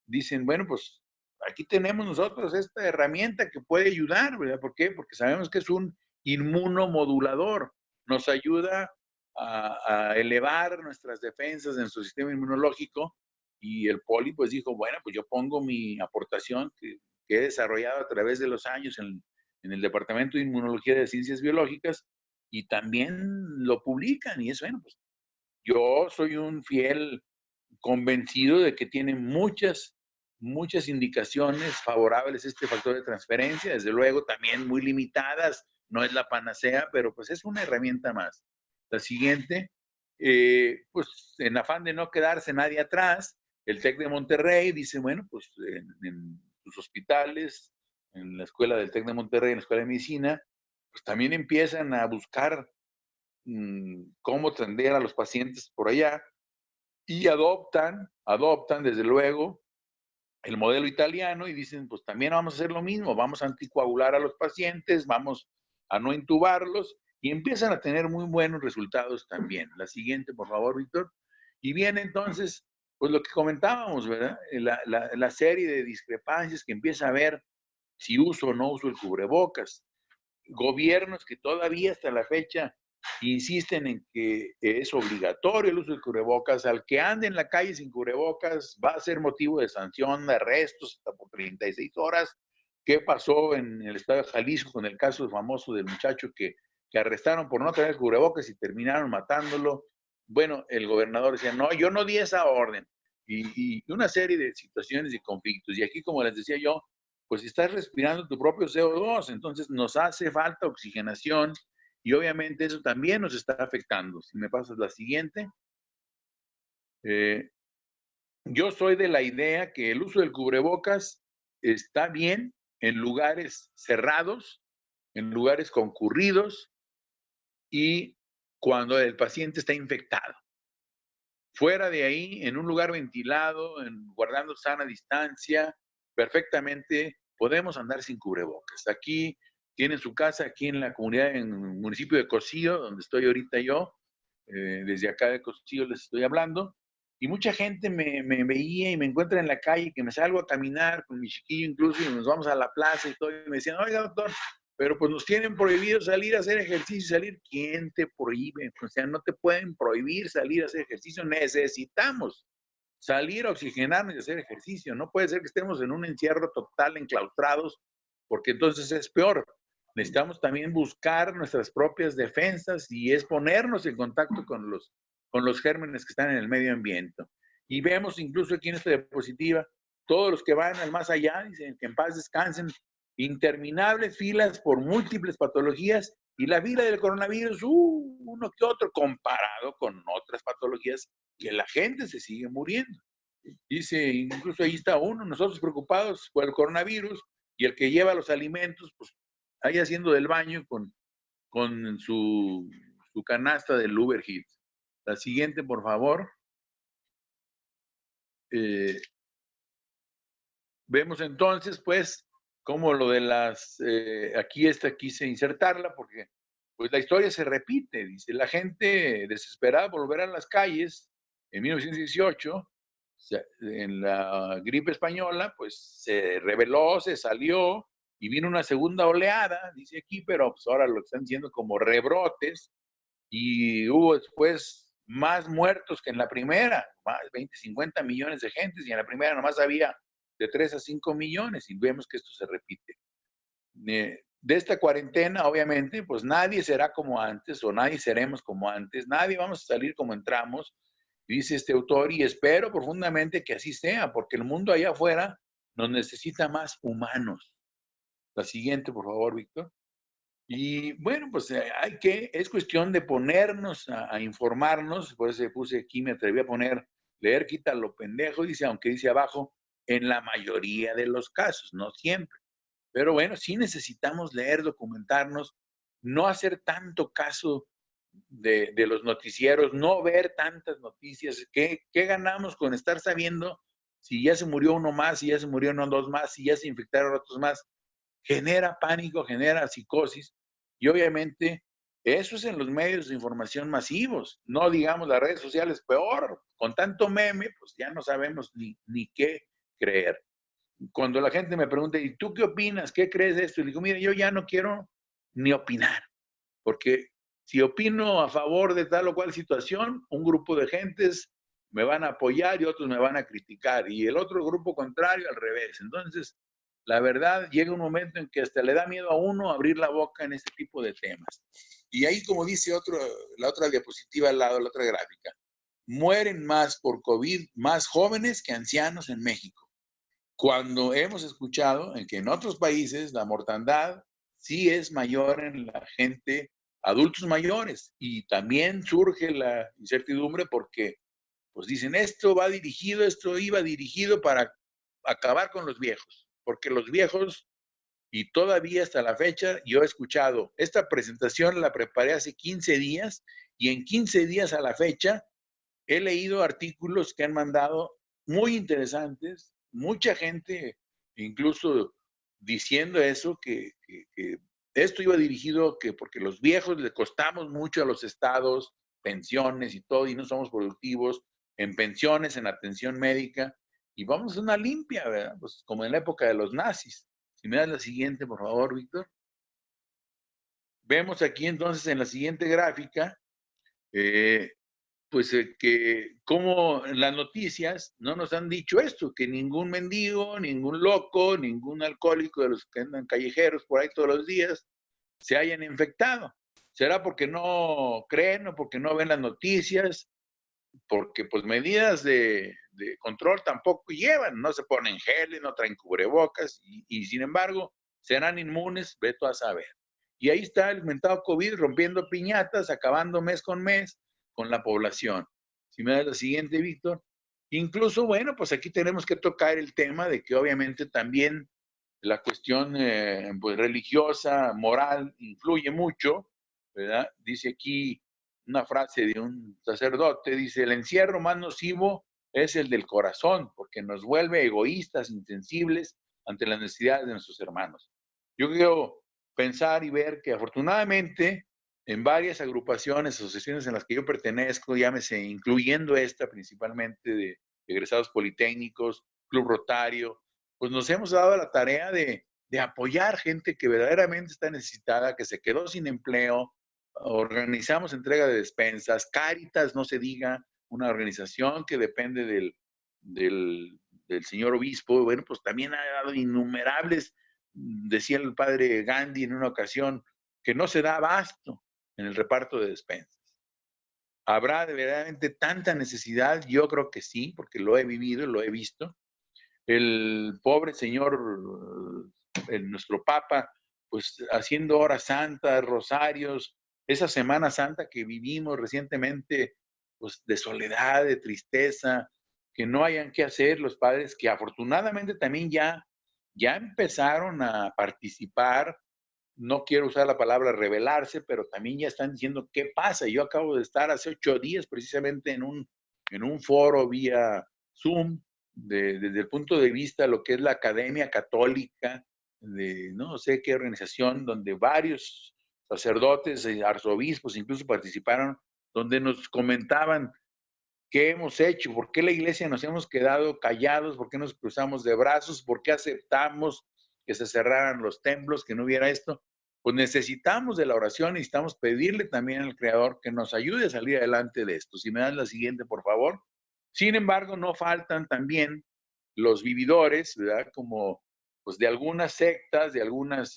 dicen, bueno, pues aquí tenemos nosotros esta herramienta que puede ayudar, ¿verdad? ¿Por qué? Porque sabemos que es un inmunomodulador, nos ayuda a elevar nuestras defensas en nuestro sistema inmunológico, y el Poli pues dijo, bueno, pues yo pongo mi aportación que he desarrollado a través de los años en el Departamento de Inmunología de Ciencias Biológicas, y también lo publican, y es bueno, pues yo soy un fiel convencido de que tiene muchas indicaciones favorables este factor de transferencia, desde luego también muy limitadas, no es la panacea, pero pues es una herramienta más. La siguiente, pues en afán de no quedarse nadie atrás, el TEC de Monterrey dice, bueno, pues en sus hospitales, en la escuela del TEC de Monterrey, en la escuela de medicina, pues también empiezan a buscar cómo atender a los pacientes por allá y adoptan desde luego el modelo italiano y dicen, pues también vamos a hacer lo mismo, vamos a anticoagular a los pacientes, vamos a no intubarlos y empiezan a tener muy buenos resultados también. La siguiente, por favor, Víctor. Y viene entonces, pues lo que comentábamos, ¿verdad? La serie de discrepancias que empieza a haber si uso o no uso el cubrebocas. Gobiernos que todavía hasta la fecha insisten en que es obligatorio el uso del cubrebocas. Al que ande en la calle sin cubrebocas va a ser motivo de sanción, de arrestos hasta por 36 horas. ¿Qué pasó en el estado de Jalisco con el caso famoso del muchacho que arrestaron por no tener el cubrebocas y terminaron matándolo? Bueno, el gobernador decía, no, yo no di esa orden. Y una serie de situaciones y conflictos. Y aquí, como les decía yo, pues estás respirando tu propio CO2, entonces nos hace falta oxigenación y obviamente eso también nos está afectando. Si me pasas la siguiente. Yo soy de la idea que el uso del cubrebocas está bien en lugares cerrados, en lugares concurridos y cuando el paciente está infectado. Fuera de ahí, en un lugar ventilado, guardando sana distancia, perfectamente podemos andar sin cubrebocas. Aquí tienen su casa, aquí en la comunidad, en el municipio de Cocío, donde estoy ahorita yo, desde acá de Cocío les estoy hablando, y mucha gente me veía y me encuentra en la calle, que me salgo a caminar con mi chiquillo incluso, y nos vamos a la plaza y todo, y me decían, oiga, doctor, pero pues nos tienen prohibido salir a hacer ejercicio, salir. ¿Quién te prohíbe? O sea, no te pueden prohibir salir a hacer ejercicio. Necesitamos salir a oxigenarnos y hacer ejercicio. No puede ser que estemos en un encierro total, enclaustrados, porque entonces es peor. Necesitamos también buscar nuestras propias defensas y es ponernos en contacto con los gérmenes que están en el medio ambiente. Y vemos incluso aquí en esta diapositiva, todos los que van al más allá, dicen que en paz descansen, interminables filas por múltiples patologías, y la fila del coronavirus, uno que otro, comparado con otras patologías que la gente se sigue muriendo. Dice, incluso ahí está uno, nosotros preocupados por el coronavirus, y el que lleva los alimentos, pues ahí haciendo del baño con su canasta del Uber Eats. La siguiente, por favor. Vemos entonces, pues, cómo lo de las, aquí quise insertarla porque pues la historia se repite. Dice, la gente desesperada por volver a las calles en 1918, en la gripe española, pues se rebeló, se salió y vino una segunda oleada, dice aquí, pero pues ahora lo están diciendo como rebrotes, y hubo después más muertos que en la primera, más 20, 50 millones de gentes, y en la primera nomás había de 3 a 5 millones, y vemos que esto se repite. De esta cuarentena, obviamente, pues nadie será como antes, o nadie seremos como antes, nadie vamos a salir como entramos, dice este autor, y espero profundamente que así sea, porque el mundo allá afuera nos necesita más humanos. La siguiente, por favor, Víctor. Y bueno, pues es cuestión de ponernos a informarnos, por eso puse aquí, me atreví a poner, leer quita lo pendejo, dice, aunque dice abajo, en la mayoría de los casos, no siempre. Pero bueno, sí necesitamos leer, documentarnos, no hacer tanto caso de los noticieros, no ver tantas noticias. ¿Qué ganamos con estar sabiendo si ya se murió uno más, si ya se murieron dos más, si ya se infectaron otros más? Genera pánico, genera psicosis, y obviamente eso es en los medios de información masivos, no digamos las redes sociales, peor, con tanto meme, pues ya no sabemos ni qué creer. Cuando la gente me pregunta, ¿y tú qué opinas? ¿Qué crees de esto? Y digo, mira, yo ya no quiero ni opinar, porque si opino a favor de tal o cual situación, un grupo de gentes me van a apoyar y otros me van a criticar, y el otro grupo contrario al revés. Entonces, la verdad, llega un momento en que hasta le da miedo a uno abrir la boca en este tipo de temas. Y ahí, como dice la otra diapositiva al lado, la otra gráfica, mueren más por COVID más jóvenes que ancianos en México. Cuando hemos escuchado en que en otros países la mortandad sí es mayor en la gente, adultos mayores, y también surge la incertidumbre porque pues dicen, esto iba dirigido para acabar con los viejos, porque los viejos, y todavía hasta la fecha, yo he escuchado, esta presentación la preparé hace 15 días, y en 15 días a la fecha he leído artículos que han mandado muy interesantes, mucha gente incluso diciendo eso, que esto iba dirigido porque los viejos le costamos mucho a los estados, pensiones y todo, y no somos productivos en pensiones, en atención médica, y vamos a una limpia, ¿verdad? Pues como en la época de los nazis. Si me das la siguiente, por favor, Víctor. Vemos aquí entonces en la siguiente gráfica, pues que como las noticias no nos han dicho esto, que ningún mendigo, ningún loco, ningún alcohólico de los que andan callejeros por ahí todos los días se hayan infectado. ¿Será porque no creen o porque no ven las noticias? Porque pues medidas de control tampoco llevan, no se ponen geles, no traen cubrebocas y sin embargo serán inmunes, ve tú a saber. Y ahí está el mentado COVID rompiendo piñatas, acabando mes con mes con la población. Si me das la siguiente, Víctor. Incluso, bueno, pues aquí tenemos que tocar el tema de que obviamente también la cuestión pues religiosa, moral, influye mucho, ¿verdad? Dice aquí una frase de un sacerdote, dice, el encierro más nocivo es el del corazón, porque nos vuelve egoístas, insensibles ante las necesidades de nuestros hermanos. Yo quiero pensar y ver que afortunadamente en varias agrupaciones, asociaciones en las que yo pertenezco, llámese, incluyendo esta principalmente de egresados politécnicos, Club Rotario, pues nos hemos dado la tarea de apoyar gente que verdaderamente está necesitada, que se quedó sin empleo. Organizamos entrega de despensas, Cáritas, no se diga, una organización que depende del señor obispo. Bueno, pues también ha dado innumerables, decía el padre Gandhi en una ocasión, que no se da abasto en el reparto de despensas. ¿Habrá verdaderamente tanta necesidad? Yo creo que sí, porque lo he vivido, lo he visto. El pobre señor, nuestro Papa, pues haciendo horas santas, rosarios, esa Semana Santa que vivimos recientemente, pues de soledad, de tristeza, que no hayan qué hacer los padres, que afortunadamente también ya empezaron a participar. No quiero usar la palabra rebelarse, pero también ya están diciendo qué pasa. Yo acabo de estar hace 8 días precisamente en un foro vía Zoom, desde el punto de vista de lo que es la Academia Católica, de no sé qué organización, donde varios sacerdotes, arzobispos incluso participaron, donde nos comentaban qué hemos hecho, por qué la iglesia nos hemos quedado callados, por qué nos cruzamos de brazos, por qué aceptamos que se cerraran los templos, que no hubiera esto. Pues necesitamos de la oración, necesitamos pedirle también al Creador que nos ayude a salir adelante de esto. Si me das la siguiente, por favor. Sin embargo, no faltan también los vividores, ¿verdad? Como pues de algunas sectas, de algunas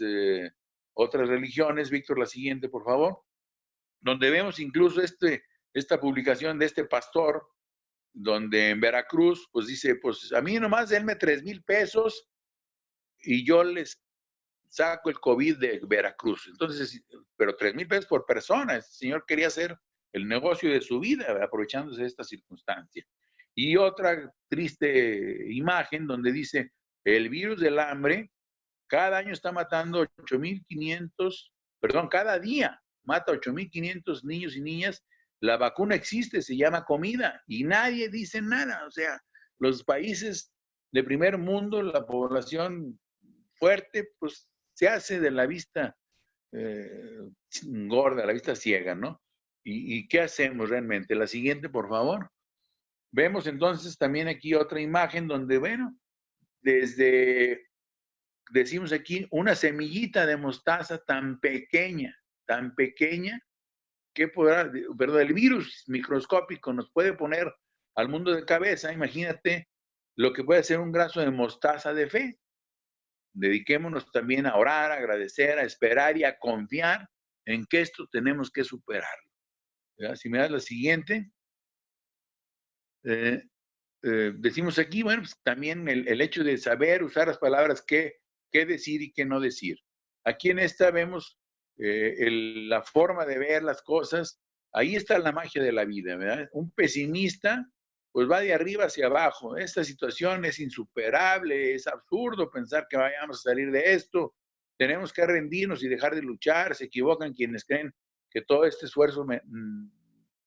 otras religiones. Víctor, la siguiente, por favor. Donde vemos incluso esta publicación de este pastor, donde en Veracruz, pues dice, pues a mí nomás denme 3,000 pesos y yo les saco el COVID de Veracruz. Entonces, pero 3,000 pesos por persona. El señor quería hacer el negocio de su vida, aprovechándose de esta circunstancia. Y otra triste imagen donde dice, el virus del hambre cada año está matando 8,500, perdón, cada día mata 8,500 niños y niñas. La vacuna existe, se llama comida y nadie dice nada. O sea, los países de primer mundo, la población fuerte, pues se hace de la vista gorda, la vista ciega, ¿no? ¿Y qué hacemos realmente? La siguiente, por favor. Vemos entonces también aquí otra imagen donde, bueno, decimos aquí, una semillita de mostaza tan pequeña, que podrá, perdón, el virus microscópico nos puede poner al mundo de cabeza. Imagínate lo que puede ser un grano de mostaza de fe. Dediquémonos también a orar, a agradecer, a esperar y a confiar en que esto tenemos que superarlo. ¿Verdad? Si me das la siguiente. Decimos aquí, bueno, pues también el hecho de saber usar las palabras qué decir y qué no decir. Aquí en esta vemos la forma de ver las cosas. Ahí está la magia de la vida, ¿verdad? Un pesimista, pues va de arriba hacia abajo. Esta situación es insuperable, es absurdo pensar que vayamos a salir de esto. Tenemos que rendirnos y dejar de luchar. Se equivocan quienes creen que todo este esfuerzo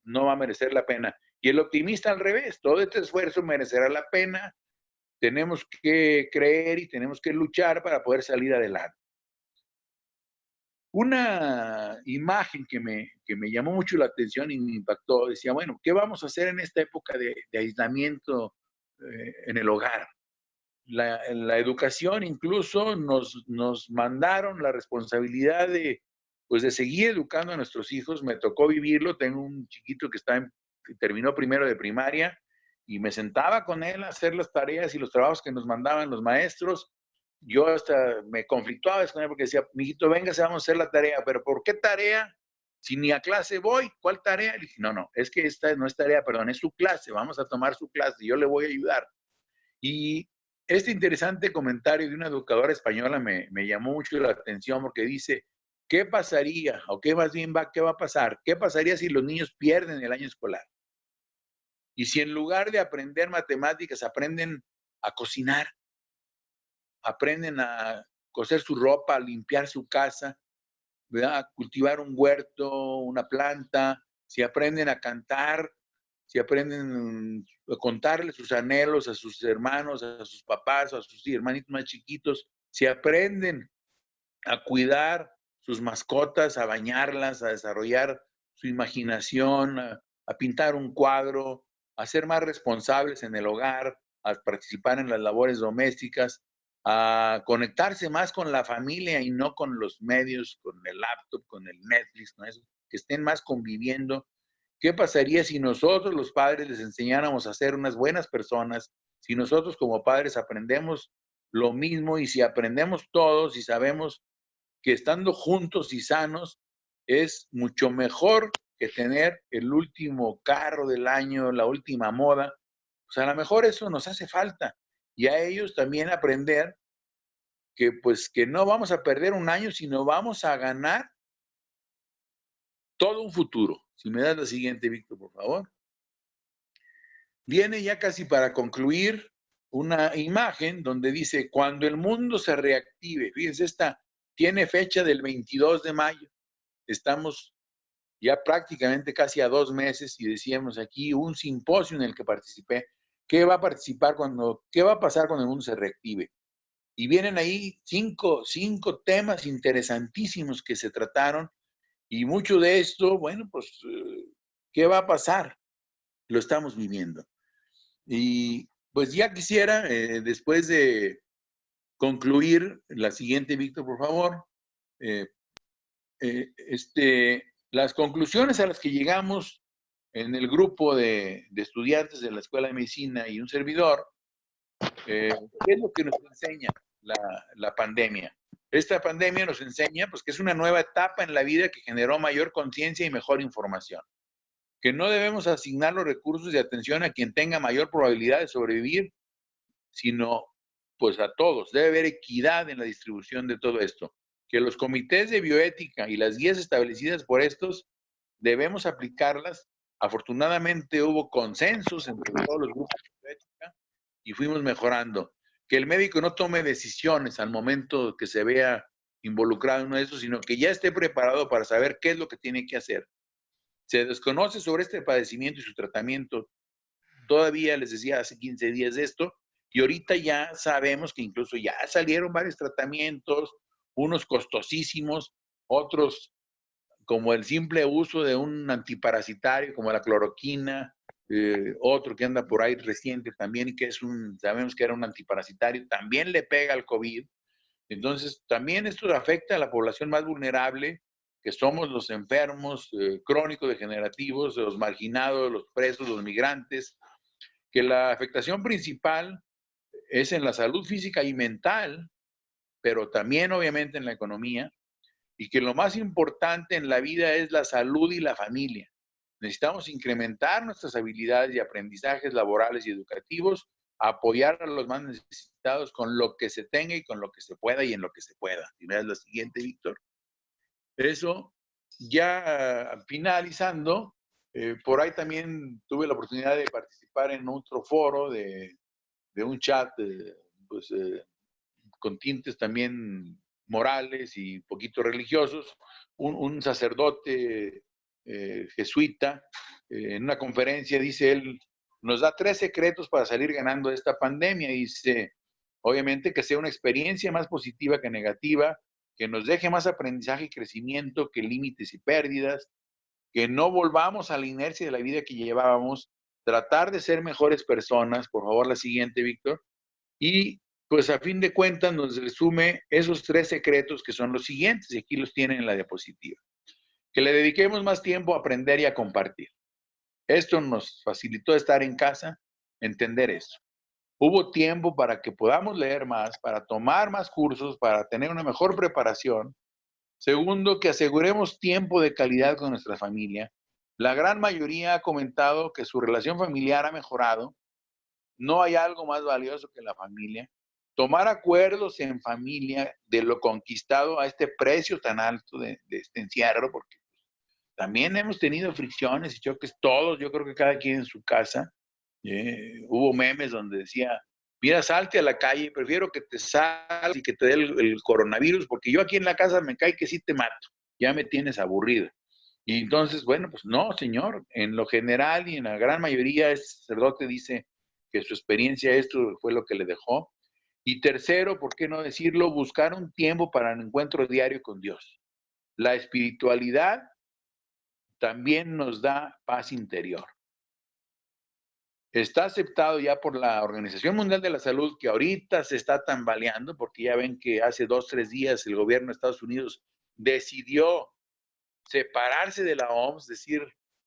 no va a merecer la pena. Y el optimista al revés, todo este esfuerzo merecerá la pena, tenemos que creer y tenemos que luchar para poder salir adelante. Una imagen que me llamó mucho la atención y me impactó, decía, bueno, ¿qué vamos a hacer en esta época de aislamiento en el hogar? La educación incluso nos mandaron la responsabilidad de seguir educando a nuestros hijos. Me tocó vivirlo, tengo un chiquito que terminó primero de primaria y me sentaba con él a hacer las tareas y los trabajos que nos mandaban los maestros. Yo hasta me conflictuaba con él porque decía, mijito, venga, vamos a hacer la tarea. ¿Pero por qué tarea? Si ni a clase voy, ¿cuál tarea? Le dije, no, es que esta no es tarea, perdón, es su clase, vamos a tomar su clase, yo le voy a ayudar. Y este interesante comentario de una educadora española me llamó mucho la atención porque dice, ¿qué pasaría, o qué más bien qué va a pasar? ¿Qué pasaría si los niños pierden el año escolar? Y si en lugar de aprender matemáticas, aprenden a cocinar, aprenden a coser su ropa, a limpiar su casa, ¿verdad? A cultivar un huerto, una planta, si aprenden a cantar, si aprenden a contarle sus anhelos a sus hermanos, a sus papás, a sus hermanitos más chiquitos, si aprenden a cuidar sus mascotas, a bañarlas, a desarrollar su imaginación, a pintar un cuadro, a ser más responsables en el hogar, a participar en las labores domésticas, a conectarse más con la familia y no con los medios, con el laptop, con el Netflix, con eso, que estén más conviviendo. ¿Qué pasaría si nosotros los padres les enseñáramos a ser unas buenas personas? Si nosotros como padres aprendemos lo mismo y si aprendemos todos y sabemos que estando juntos y sanos es mucho mejor que tener el último carro del año, la última moda. Pues a lo mejor eso nos hace falta. Y a ellos también aprender que pues que no vamos a perder un año, sino vamos a ganar todo un futuro. Si me das la siguiente, Víctor, por favor. Viene ya casi para concluir una imagen donde dice, cuando el mundo se reactive, fíjense, esta tiene fecha del 22 de mayo. Estamos ya prácticamente casi a 2 meses y decíamos aquí un simposio en el que participé. ¿Qué va a pasar cuando el mundo se reactive? Y vienen ahí cinco temas interesantísimos que se trataron y mucho de esto, bueno, pues, ¿qué va a pasar? Lo estamos viviendo. Y pues ya quisiera, después de concluir, la siguiente, Víctor, por favor, las conclusiones a las que llegamos en el grupo de estudiantes de la Escuela de Medicina y un servidor, ¿qué es lo que nos enseña la pandemia? Esta pandemia nos enseña pues, que es una nueva etapa en la vida que generó mayor conciencia y mejor información. Que no debemos asignar los recursos de atención a quien tenga mayor probabilidad de sobrevivir, sino pues a todos. Debe haber equidad en la distribución de todo esto. Que los comités de bioética y las guías establecidas por estos debemos aplicarlas. Afortunadamente hubo consensos entre todos los grupos de bioética y fuimos mejorando. Que el médico no tome decisiones al momento que se vea involucrado en uno de esos, sino que ya esté preparado para saber qué es lo que tiene que hacer. Se desconoce sobre este padecimiento y su tratamiento. Todavía les decía hace 15 días de esto, y ahorita ya sabemos que incluso ya salieron varios tratamientos, unos costosísimos, otros como el simple uso de un antiparasitario como la cloroquina, otro que anda por ahí reciente también y que sabemos que era un antiparasitario, también le pega al COVID. Entonces, también esto afecta a la población más vulnerable, que somos los enfermos crónicos degenerativos, los marginados, los presos, los migrantes, que la afectación principal es en la salud física y mental, pero también obviamente en la economía, y que lo más importante en la vida es la salud y la familia. Necesitamos incrementar nuestras habilidades y aprendizajes laborales y educativos, apoyar a los más necesitados con lo que se tenga y con lo que se pueda y en lo que se pueda. Si me das la siguiente, Víctor. Eso, ya finalizando, por ahí también tuve la oportunidad de participar en otro foro de un chat con tintes también morales y poquito religiosos, un sacerdote jesuita, en una conferencia dice él, nos da 3 secretos para salir ganando de esta pandemia. Dice, obviamente que sea una experiencia más positiva que negativa, que nos deje más aprendizaje y crecimiento que límites y pérdidas, que no volvamos a la inercia de la vida que llevábamos, tratar de ser mejores personas, por favor la siguiente, Víctor, y pues a fin de cuentas nos resume esos 3 secretos que son los siguientes, y aquí los tienen en la diapositiva. Que le dediquemos más tiempo a aprender y a compartir. Esto nos facilitó estar en casa, entender eso. Hubo tiempo para que podamos leer más, para tomar más cursos, para tener una mejor preparación. Segundo, que aseguremos tiempo de calidad con nuestra familia. La gran mayoría ha comentado que su relación familiar ha mejorado. No hay algo más valioso que la familia. Tomar acuerdos en familia de lo conquistado a este precio tan alto de este encierro, porque también hemos tenido fricciones y choques todos, yo creo que cada quien en su casa. Hubo memes donde decía, mira, salte a la calle, prefiero que te salgas y que te dé el coronavirus, porque yo aquí en la casa me cae que sí te mato, ya me tienes aburrido. Y entonces, bueno, pues no, señor, en lo general y en la gran mayoría, el sacerdote dice que su experiencia esto fue lo que le dejó. Y tercero, ¿por qué no decirlo? Buscar un tiempo para el encuentro diario con Dios. la espiritualidad también nos da paz interior. Está aceptado ya por la Organización Mundial de la Salud, que ahorita se está tambaleando, porque ya ven que hace 2 o 3 días el gobierno de Estados Unidos decidió separarse de la OMS, es decir,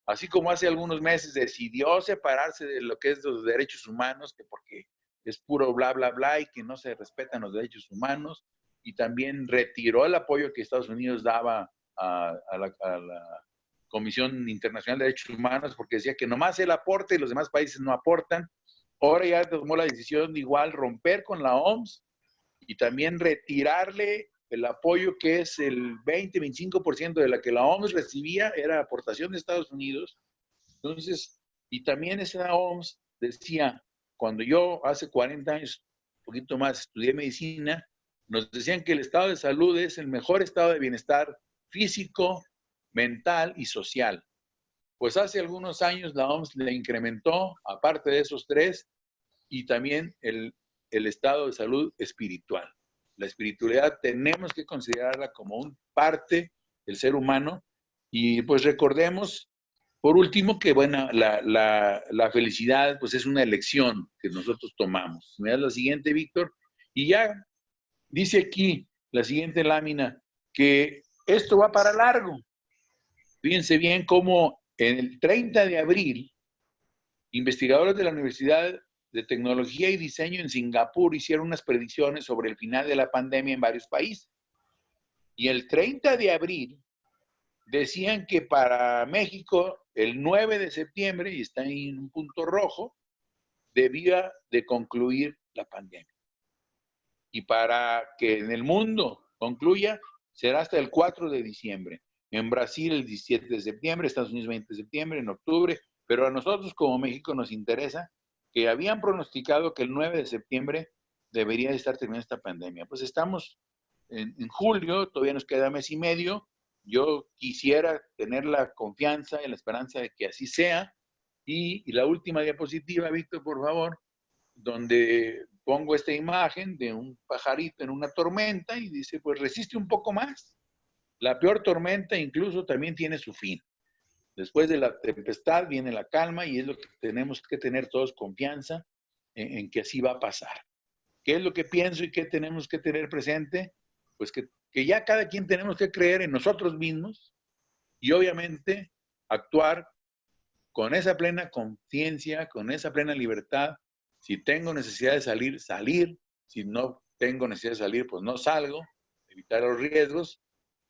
así como hace algunos meses decidió separarse de lo que es los derechos humanos, que porque es puro bla, bla, bla y que no se respetan los derechos humanos, y también retiró el apoyo que Estados Unidos daba a la Comisión Internacional de Derechos Humanos, porque decía que nomás él aporta y los demás países no aportan. Ahora ya tomó la decisión de igual romper con la OMS y también retirarle el apoyo que es el 20-25% de la que la OMS recibía, era aportación de Estados Unidos. Entonces, y también esa OMS decía, cuando yo hace 40 años, un poquito más, estudié medicina, nos decían que el estado de salud es el mejor estado de bienestar físico, mental y social. Pues hace algunos años la OMS le incrementó, aparte de esos 3, y también el estado de salud espiritual. La espiritualidad tenemos que considerarla como una parte del ser humano, y pues recordemos, por último, que bueno, la felicidad pues es una elección que nosotros tomamos. Me das la siguiente, Víctor, y ya dice aquí la siguiente lámina que esto va para largo. Fíjense bien cómo en el 30 de abril, investigadores de la Universidad de Tecnología y Diseño en Singapur hicieron unas predicciones sobre el final de la pandemia en varios países. Y el 30 de abril decían que para México, el 9 de septiembre, y está ahí en un punto rojo, debía de concluir la pandemia. Y para que en el mundo concluya, será hasta el 4 de diciembre. En Brasil el 17 de septiembre, Estados Unidos 20 de septiembre, en octubre, pero a nosotros como México nos interesa que habían pronosticado que el 9 de septiembre debería de estar terminando esta pandemia. Pues estamos en julio, todavía nos queda mes y medio. Yo quisiera tener la confianza y la esperanza de que así sea. Y la última diapositiva, Víctor, por favor, donde pongo esta imagen de un pajarito en una tormenta y dice, pues resiste un poco más. La peor tormenta incluso también tiene su fin. Después de la tempestad viene la calma y es lo que tenemos que tener todos confianza en que así va a pasar. ¿Qué es lo que pienso y qué tenemos que tener presente? Pues que ya cada quien tenemos que creer en nosotros mismos y obviamente actuar con esa plena conciencia, con esa plena libertad. Si tengo necesidad de salir, salir. Si no tengo necesidad de salir, pues no salgo. Evitar los riesgos,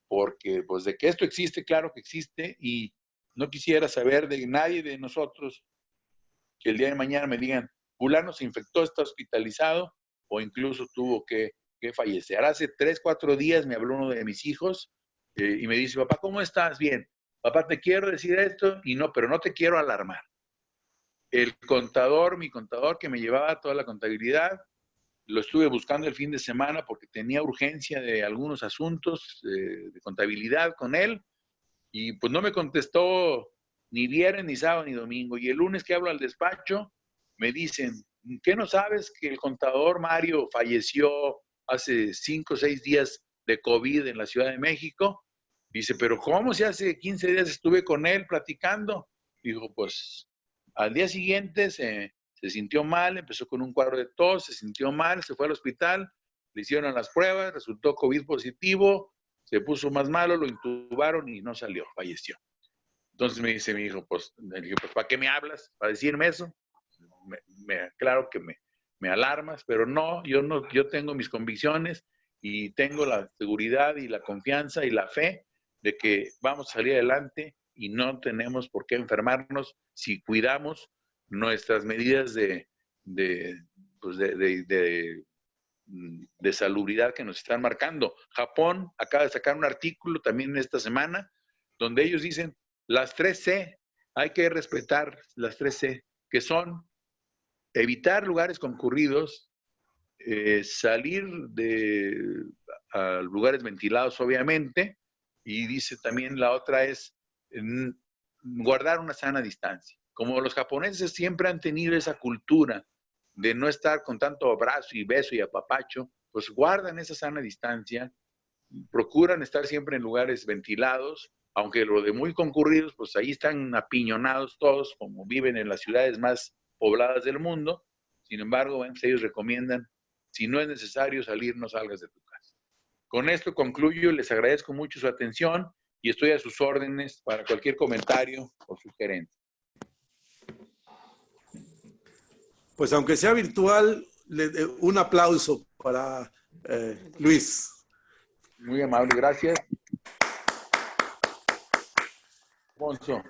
porque pues de que esto existe, claro que existe, y no quisiera saber de nadie de nosotros que el día de mañana me digan, fulano se infectó, está hospitalizado, o incluso tuvo que fallecer. Hace 3, 4 días me habló uno de mis hijos y me dice, papá, ¿cómo estás? Bien. Papá, te quiero decir esto, y no, pero no te quiero alarmar. El contador, mi contador que me llevaba toda la contabilidad, lo estuve buscando el fin de semana porque tenía urgencia de algunos asuntos de contabilidad con él, y pues no me contestó ni viernes, ni sábado, ni domingo. Y el lunes que hablo al despacho, me dicen, ¿qué no sabes que el contador Mario falleció hace 5 o 6 días de COVID en la Ciudad de México? Dice, pero ¿cómo si hace 15 días estuve con él platicando? Dijo, pues al día siguiente se sintió mal, empezó con un cuadro de tos, se sintió mal, se fue al hospital, le hicieron las pruebas, resultó COVID positivo, se puso más malo, lo intubaron y no salió, falleció. Entonces me dice mi hijo, pues, le dije, pues, ¿para qué me hablas? ¿Para decirme eso? Claro que me alarmas, pero no, yo tengo mis convicciones y tengo la seguridad y la confianza y la fe de que vamos a salir adelante y no tenemos por qué enfermarnos si cuidamos nuestras medidas de salubridad que nos están marcando. Japón acaba de sacar un artículo también esta semana donde ellos dicen las 3C, hay que respetar las 3C, que son evitar lugares concurridos, salir a lugares ventilados obviamente, y dice también la otra es guardar una sana distancia. Como los japoneses siempre han tenido esa cultura de no estar con tanto abrazo y beso y apapacho, pues guardan esa sana distancia, procuran estar siempre en lugares ventilados, aunque lo de muy concurridos, pues ahí están apiñonados todos, como viven en las ciudades más pobladas del mundo. Sin embargo, bueno, pues ellos recomiendan, si no es necesario salir, no salgas de tu casa. Con esto concluyo, les agradezco mucho su atención y estoy a sus órdenes para cualquier comentario o sugerencia. Pues aunque sea virtual, un aplauso para Luis. Muy amable, gracias. Alfonso.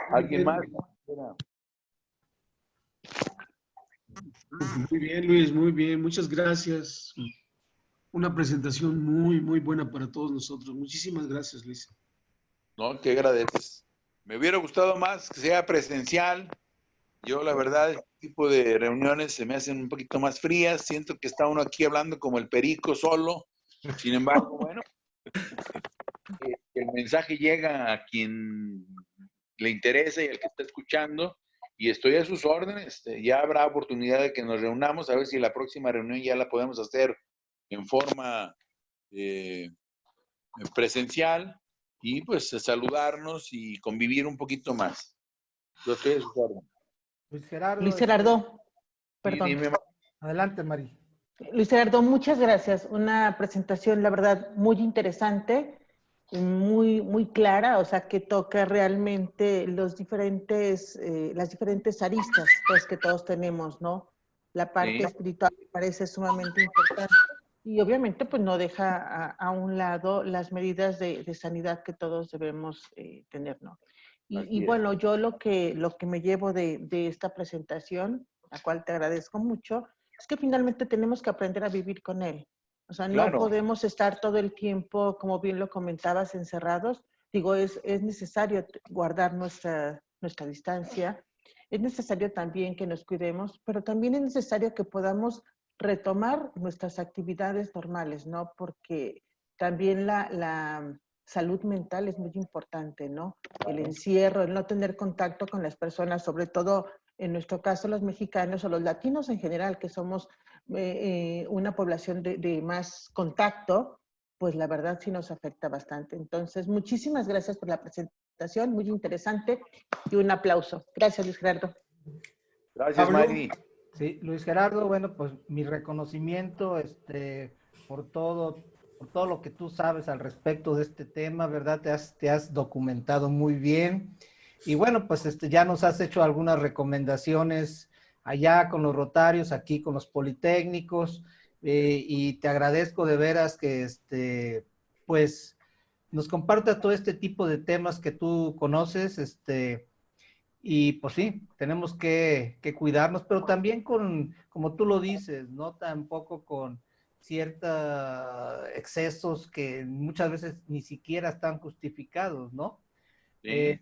¿Alguien más? Muy bien, Luis, muy bien. Muchas gracias. Una presentación muy, muy buena para todos nosotros. Muchísimas gracias, Luis. No, que agradeces. Me hubiera gustado más que sea presencial. Yo, la verdad, este tipo de reuniones se me hacen un poquito más frías. Siento que está uno aquí hablando como el perico solo. Sin embargo, bueno, el mensaje llega a quien le interesa y al que está escuchando. Y estoy a sus órdenes. Ya habrá oportunidad de que nos reunamos, a ver si la próxima reunión ya la podemos hacer en forma presencial y pues saludarnos y convivir un poquito más. Yo estoy a sus órdenes. Luis Gerardo, perdón. Dime, adelante, Mari. Luis Gerardo, muchas gracias. Una presentación, la verdad, muy interesante, muy, muy clara, o sea, que toca realmente las diferentes aristas pues, que todos tenemos, ¿no? La parte espiritual me parece sumamente importante y obviamente pues no deja a un lado las medidas de sanidad que todos debemos tener, ¿no? Y bueno, yo lo que me llevo de esta presentación, la cual te agradezco mucho, es que finalmente tenemos que aprender a vivir con él. O sea, no podemos estar todo el tiempo, como bien lo comentabas, encerrados. Digo, es necesario guardar nuestra distancia. Es necesario también que nos cuidemos, pero también es necesario que podamos retomar nuestras actividades normales, ¿no? Porque también la salud mental es muy importante, ¿no? El encierro, el no tener contacto con las personas, sobre todo en nuestro caso los mexicanos o los latinos en general, que somos una población de más contacto, pues la verdad sí nos afecta bastante. Entonces, muchísimas gracias por la presentación, muy interesante, y un aplauso. Gracias, Luis Gerardo. Gracias, Mari. Sí, Luis Gerardo, bueno, pues mi reconocimiento por todo lo que tú sabes al respecto de este tema, ¿verdad? Te has documentado muy bien. Y bueno, pues ya nos has hecho algunas recomendaciones allá con los rotarios, aquí con los politécnicos, y te agradezco de veras que pues nos compartas todo este tipo de temas que tú conoces, y pues sí, tenemos que cuidarnos, pero también como tú lo dices, no tampoco con ciertos excesos que muchas veces ni siquiera están justificados, ¿no? Sí.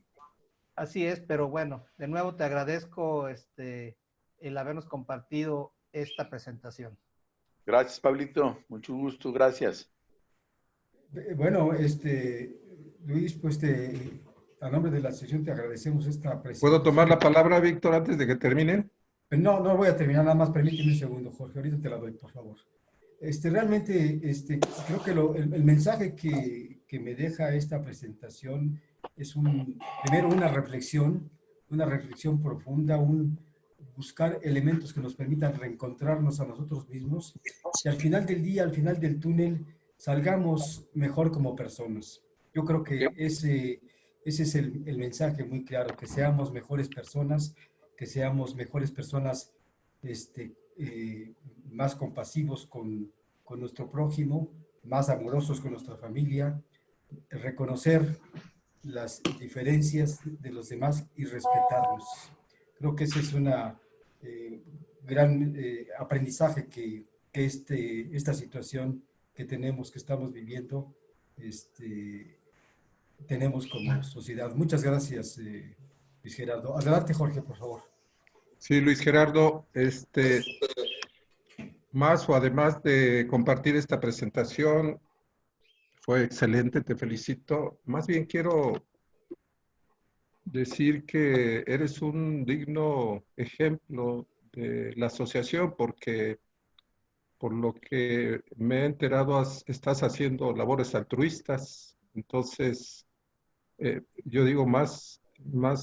Así es, pero bueno, de nuevo te agradezco el habernos compartido esta presentación. Gracias, Pablito. Mucho gusto, gracias. Bueno, Luis, pues a nombre de la asociación te agradecemos esta presentación. ¿Puedo tomar la palabra, Víctor, antes de que terminen? No, no voy a terminar, nada más permíteme un segundo, Jorge, ahorita te la doy, por favor. Realmente, creo que el mensaje que me deja esta presentación es primero una reflexión profunda, buscar elementos que nos permitan reencontrarnos a nosotros mismos y al final del día, al final del túnel, salgamos mejor como personas. Yo creo que ese es el mensaje muy claro, que seamos mejores personas, más compasivos con nuestro prójimo, más amorosos con nuestra familia, reconocer las diferencias de los demás y respetarlos. Creo que ese es una gran aprendizaje que esta situación que estamos viviendo, tenemos como sociedad. Muchas gracias, Luis Gerardo. Adelante, Jorge, por favor. Sí, Luis Gerardo, además de compartir esta presentación, fue excelente, te felicito. Más bien quiero decir que eres un digno ejemplo de la asociación porque por lo que me he enterado, estás haciendo labores altruistas. Entonces, yo digo, más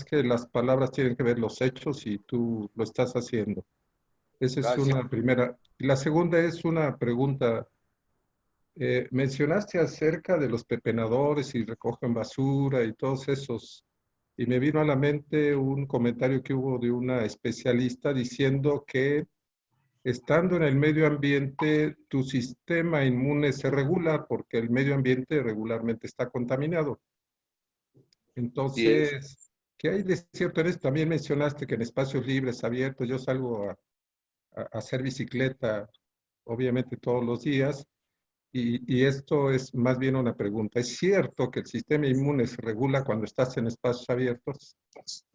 que las palabras tienen que ver los hechos y tú lo estás haciendo. Esa es Gracias. una primera. Y la segunda es una pregunta. Mencionaste acerca de los pepenadores y recogen basura y todos esos. Y me vino a la mente un comentario que hubo de una especialista diciendo que estando en el medio ambiente, tu sistema inmune se regula porque el medio ambiente regularmente está contaminado. Entonces, ¿qué hay de cierto en esto? También mencionaste que en espacios libres, abiertos, yo salgo a hacer bicicleta, obviamente todos los días, y esto es más bien una pregunta. ¿Es cierto que el sistema inmune se regula cuando estás en espacios abiertos?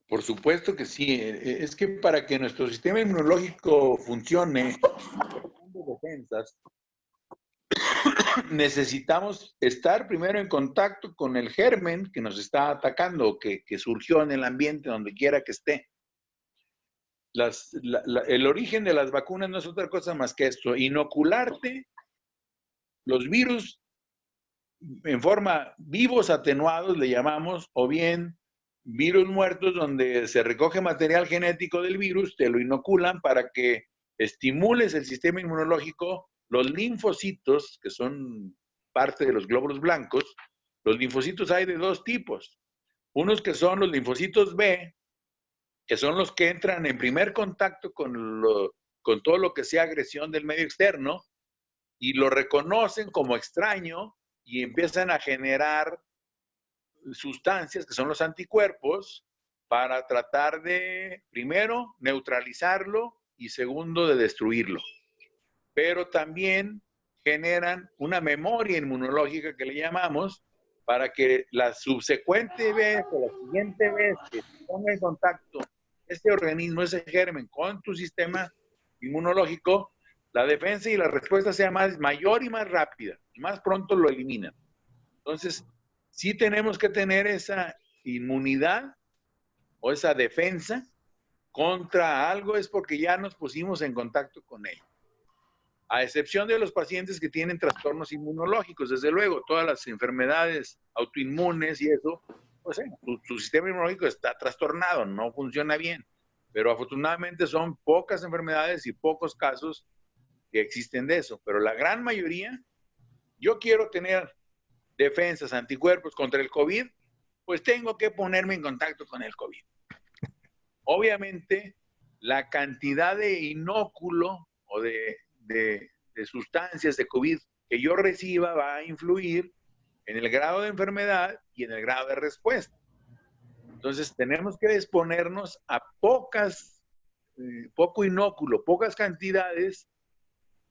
Por supuesto que sí. Es que para que nuestro sistema inmunológico funcione, defensas, necesitamos estar primero en contacto con el germen que nos está atacando, que surgió en el ambiente, donde quiera que esté. El origen de las vacunas no es otra cosa más que esto: inocularte los virus en forma vivos atenuados, le llamamos, o bien virus muertos, donde se recoge material genético del virus, te lo inoculan para que estimules el sistema inmunológico. Los linfocitos, que son parte de los glóbulos blancos, los linfocitos hay de dos tipos. Unos que son los linfocitos B, que son los que entran en primer contacto con todo lo que sea agresión del medio externo y lo reconocen como extraño y empiezan a generar sustancias que son los anticuerpos para tratar de, primero, neutralizarlo y segundo, de destruirlo. Pero también generan una memoria inmunológica que le llamamos, para que la subsecuente vez o la siguiente vez que se ponga en contacto este organismo, ese germen, con tu sistema inmunológico, la defensa y la respuesta sea mayor y más rápida, y más pronto lo eliminan. Entonces, sí tenemos que tener esa inmunidad o esa defensa contra algo, es porque ya nos pusimos en contacto con ello. A excepción de los pacientes que tienen trastornos inmunológicos, desde luego, todas las enfermedades autoinmunes y eso, pues su sistema inmunológico está trastornado, no funciona bien. Pero afortunadamente son pocas enfermedades y pocos casos que existen de eso. Pero la gran mayoría, yo quiero tener defensas, anticuerpos contra el COVID, pues tengo que ponerme en contacto con el COVID. Obviamente, la cantidad de inóculo o de sustancias de COVID que yo reciba va a influir en el grado de enfermedad y en el grado de respuesta. Entonces, tenemos que exponernos a poco inóculo, pocas cantidades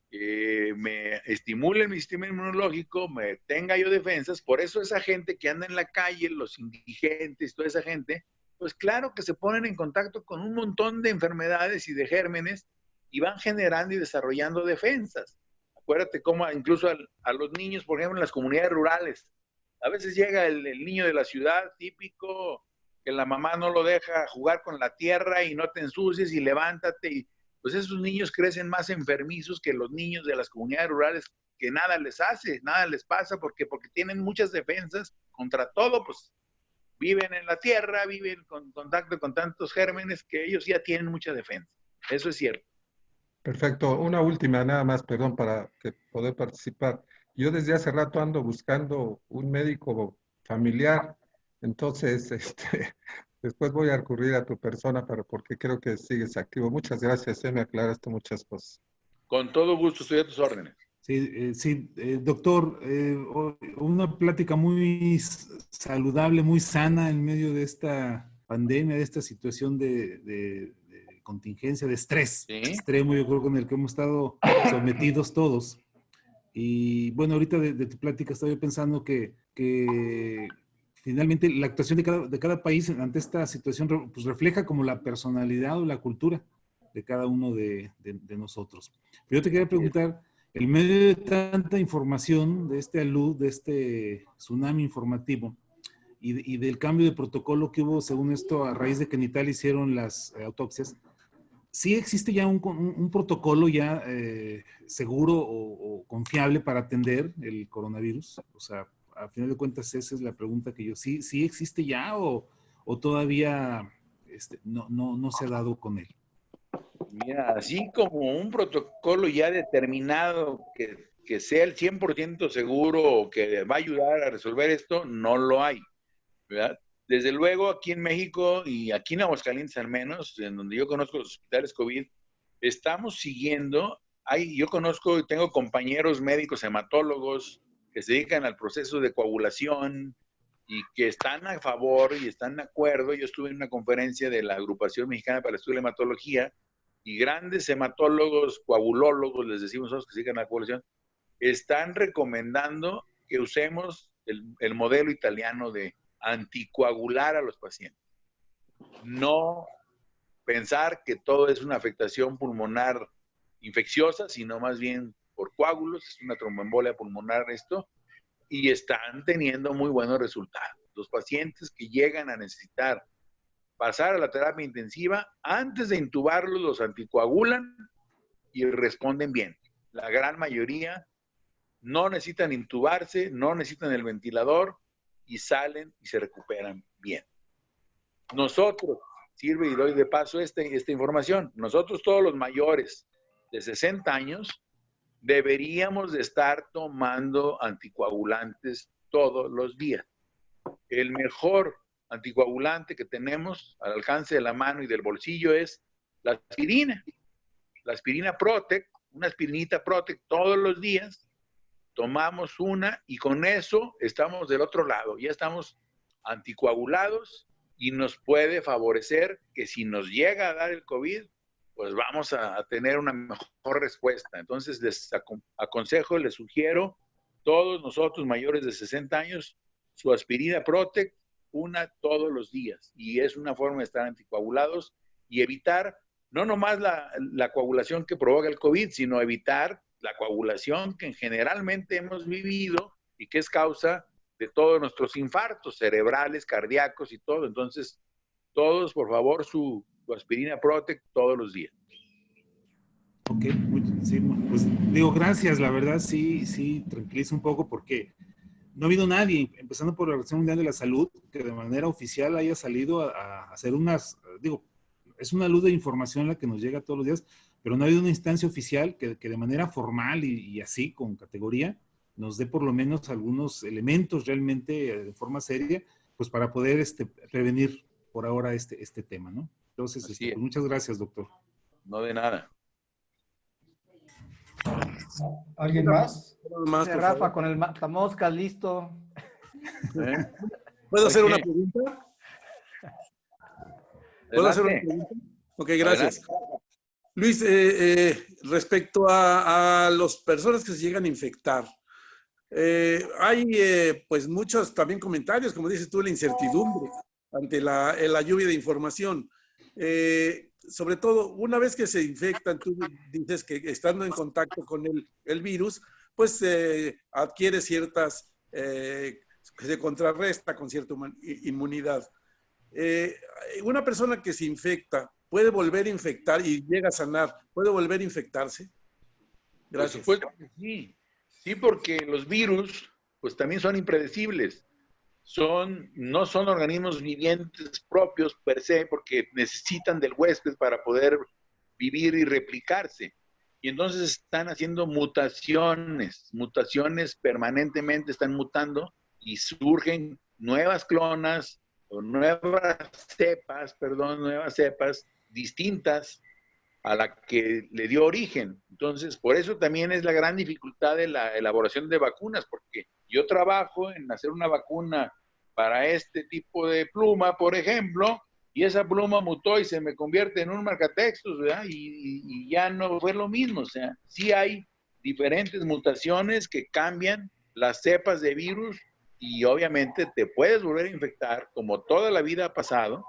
que me estimulen mi sistema inmunológico, me tenga yo defensas. Por eso esa gente que anda en la calle, los indigentes, toda esa gente, pues claro que se ponen en contacto con un montón de enfermedades y de gérmenes y van generando y desarrollando defensas. Acuérdate cómo incluso a los niños, por ejemplo, en las comunidades rurales, a veces llega el niño de la ciudad típico, que la mamá no lo deja jugar con la tierra y no te ensucies y levántate. Y pues esos niños crecen más enfermizos que los niños de las comunidades rurales, que nada les hace, nada les pasa, porque tienen muchas defensas contra todo, pues viven en la tierra, viven con contacto con tantos gérmenes que ellos ya tienen mucha defensa. Eso es cierto. Perfecto. Una última nada más, perdón, para poder participar. Yo desde hace rato ando buscando un médico familiar, entonces después voy a recurrir a tu persona porque creo que sigues activo. Muchas gracias, me aclaraste muchas cosas. Con todo gusto, estoy a tus órdenes. Sí, doctor, una plática muy saludable, muy sana en medio de esta pandemia, de esta situación de contingencia, de estrés extremo, yo creo, con el que hemos estado sometidos todos. Y bueno, ahorita de tu plática estaba yo pensando que finalmente la actuación de cada país ante esta situación pues refleja como la personalidad o la cultura de cada uno de nosotros. Pero yo te quería preguntar, en medio de tanta información, de este tsunami informativo y del cambio de protocolo que hubo, según esto, a raíz de que en Italia hicieron las autopsias, ¿sí existe ya un protocolo ya seguro o confiable para atender el coronavirus? O sea, a final de cuentas esa es la pregunta que yo, ¿sí existe ya o todavía no se ha dado con él? Mira, así como un protocolo ya determinado que sea el 100% seguro o que va a ayudar a resolver esto, no lo hay, ¿verdad? Desde luego aquí en México y aquí en Aguascalientes al menos, en donde yo conozco los hospitales COVID, estamos siguiendo, yo conozco y tengo compañeros médicos hematólogos que se dedican al proceso de coagulación y que están a favor y están de acuerdo. Yo estuve en una conferencia de la Agrupación Mexicana para el Estudio de la Hematología y grandes hematólogos, coagulólogos, les decimos a los que se dedican a la coagulación, están recomendando que usemos el modelo italiano de anticoagular a los pacientes. No pensar que todo es una afectación pulmonar infecciosa, sino más bien por coágulos, es una tromboembolia pulmonar esto, y están teniendo muy buenos resultados. Los pacientes que llegan a necesitar pasar a la terapia intensiva, antes de intubarlos los anticoagulan y responden bien. La gran mayoría no necesitan intubarse, no necesitan el ventilador y salen y se recuperan bien. Nosotros, sirve y doy de paso esta información, nosotros todos los mayores de 60 años deberíamos de estar tomando anticoagulantes todos los días. El mejor anticoagulante que tenemos al alcance de la mano y del bolsillo es la aspirina. La aspirina Protect, una aspirinita Protect todos los días, tomamos una y con eso estamos del otro lado, ya estamos anticoagulados y nos puede favorecer que si nos llega a dar el COVID, pues vamos a tener una mejor respuesta. Entonces les aconsejo, les sugiero, todos nosotros mayores de 60 años, su aspirina Protect, una todos los días. Y es una forma de estar anticoagulados y evitar, no nomás la coagulación que provoca el COVID, sino evitar la coagulación que generalmente hemos vivido y que es causa de todos nuestros infartos cerebrales, cardíacos y todo. Entonces, todos, por favor, su aspirina Protect todos los días. Ok, sí, pues digo, gracias, la verdad sí, tranquiliza un poco porque no ha habido nadie, empezando por la Organización Mundial de la Salud, que de manera oficial haya salido a hacer digo, es una luz de información la que nos llega todos los días, pero no ha habido una instancia oficial que de manera formal y así, con categoría, nos dé por lo menos algunos elementos realmente de forma seria, pues para poder prevenir por ahora este tema, ¿no? Entonces, pues muchas gracias, doctor. No de nada. ¿Alguien más? Rafa, con el matamosca listo. ¿Puedo hacer una pregunta? ¿Puedo hacer una pregunta? Ok, gracias. Luis, respecto a las personas que se llegan a infectar, hay pues muchos también comentarios, como dices tú, la incertidumbre ante la lluvia de información. Sobre todo, una vez que se infectan, tú dices que estando en contacto con el virus, pues adquiere ciertas, se contrarresta con cierta inmunidad. Una persona que se infecta, ¿puede volver a infectar y llega a sanar? ¿Puede volver a infectarse? Gracias. Por supuesto que sí. Sí, porque los virus, pues también son impredecibles. No son organismos vivientes propios per se, porque necesitan del huésped para poder vivir y replicarse. Y entonces están haciendo mutaciones permanentemente están mutando y surgen nuevas clonas o nuevas cepas distintas a la que le dio origen. Entonces, por eso también es la gran dificultad de la elaboración de vacunas, porque yo trabajo en hacer una vacuna para este tipo de pluma, por ejemplo, y esa pluma mutó y se me convierte en un marcatextos, ¿verdad? Y ya no fue lo mismo. O sea, sí hay diferentes mutaciones que cambian las cepas de virus y obviamente te puedes volver a infectar, como toda la vida ha pasado.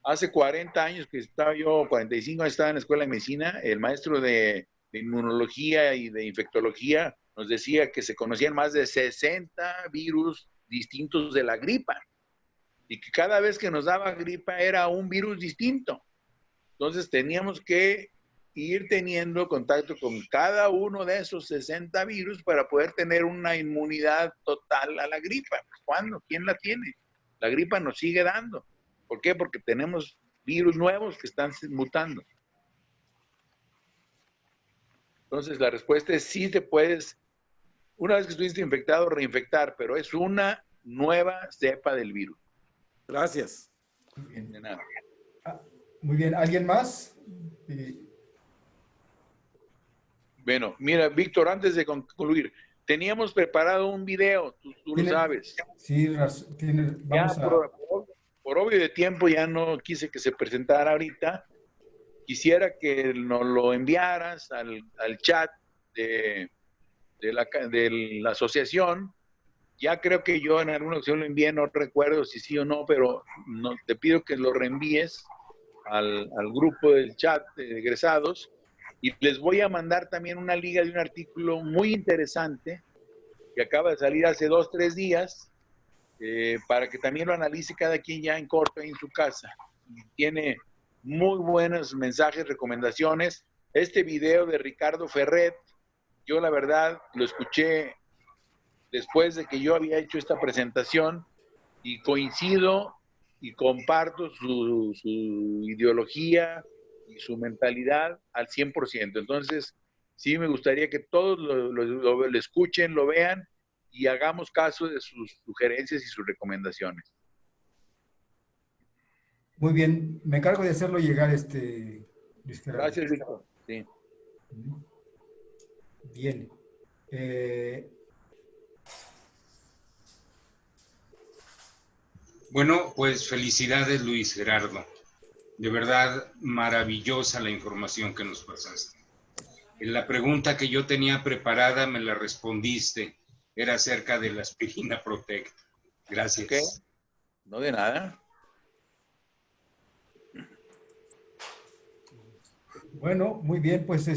Hace 40 años que estaba yo, 45 años estaba en la escuela de medicina, el maestro de inmunología y de infectología nos decía que se conocían más de 60 virus distintos de la gripa y que cada vez que nos daba gripa era un virus distinto. Entonces teníamos que ir teniendo contacto con cada uno de esos 60 virus para poder tener una inmunidad total a la gripa. ¿Cuándo? ¿Quién la tiene? La gripa nos sigue dando. ¿Por qué? Porque tenemos virus nuevos que están mutando. Entonces la respuesta es sí te puedes, una vez que estuviste infectado, reinfectar, pero es una nueva cepa del virus. Gracias. De nada. Muy bien, ¿alguien más? Bueno, mira, Víctor, antes de concluir, teníamos preparado un video, tú lo sabes. Sí, vamos Ya, a... por obvio de tiempo ya no quise que se presentara ahorita. Quisiera que nos lo enviaras al chat de la asociación. Ya creo que yo en alguna ocasión lo envié, no recuerdo si sí o no, pero no, te pido que lo reenvíes al grupo del chat de egresados. Y les voy a mandar también una liga de un artículo muy interesante que acaba de salir hace 2 o 3 días, para que también lo analice cada quien ya en corto en su casa. Tiene muy buenos mensajes, recomendaciones. Este video de Ricardo Ferret, yo la verdad lo escuché después de que yo había hecho esta presentación y coincido y comparto su ideología y su mentalidad al 100%. Entonces, sí me gustaría que todos lo escuchen, lo vean y hagamos caso de sus sugerencias y sus recomendaciones. Muy bien, me encargo de hacerlo llegar, Luis Gerardo. Gracias, Víctor. Sí. Bien. Bueno, pues felicidades, Luis Gerardo. De verdad, maravillosa la información que nos pasaste. La pregunta que yo tenía preparada me la respondiste. Era acerca de la aspirina Protect. Gracias. ¿Qué? No, de nada. Bueno, muy bien, pues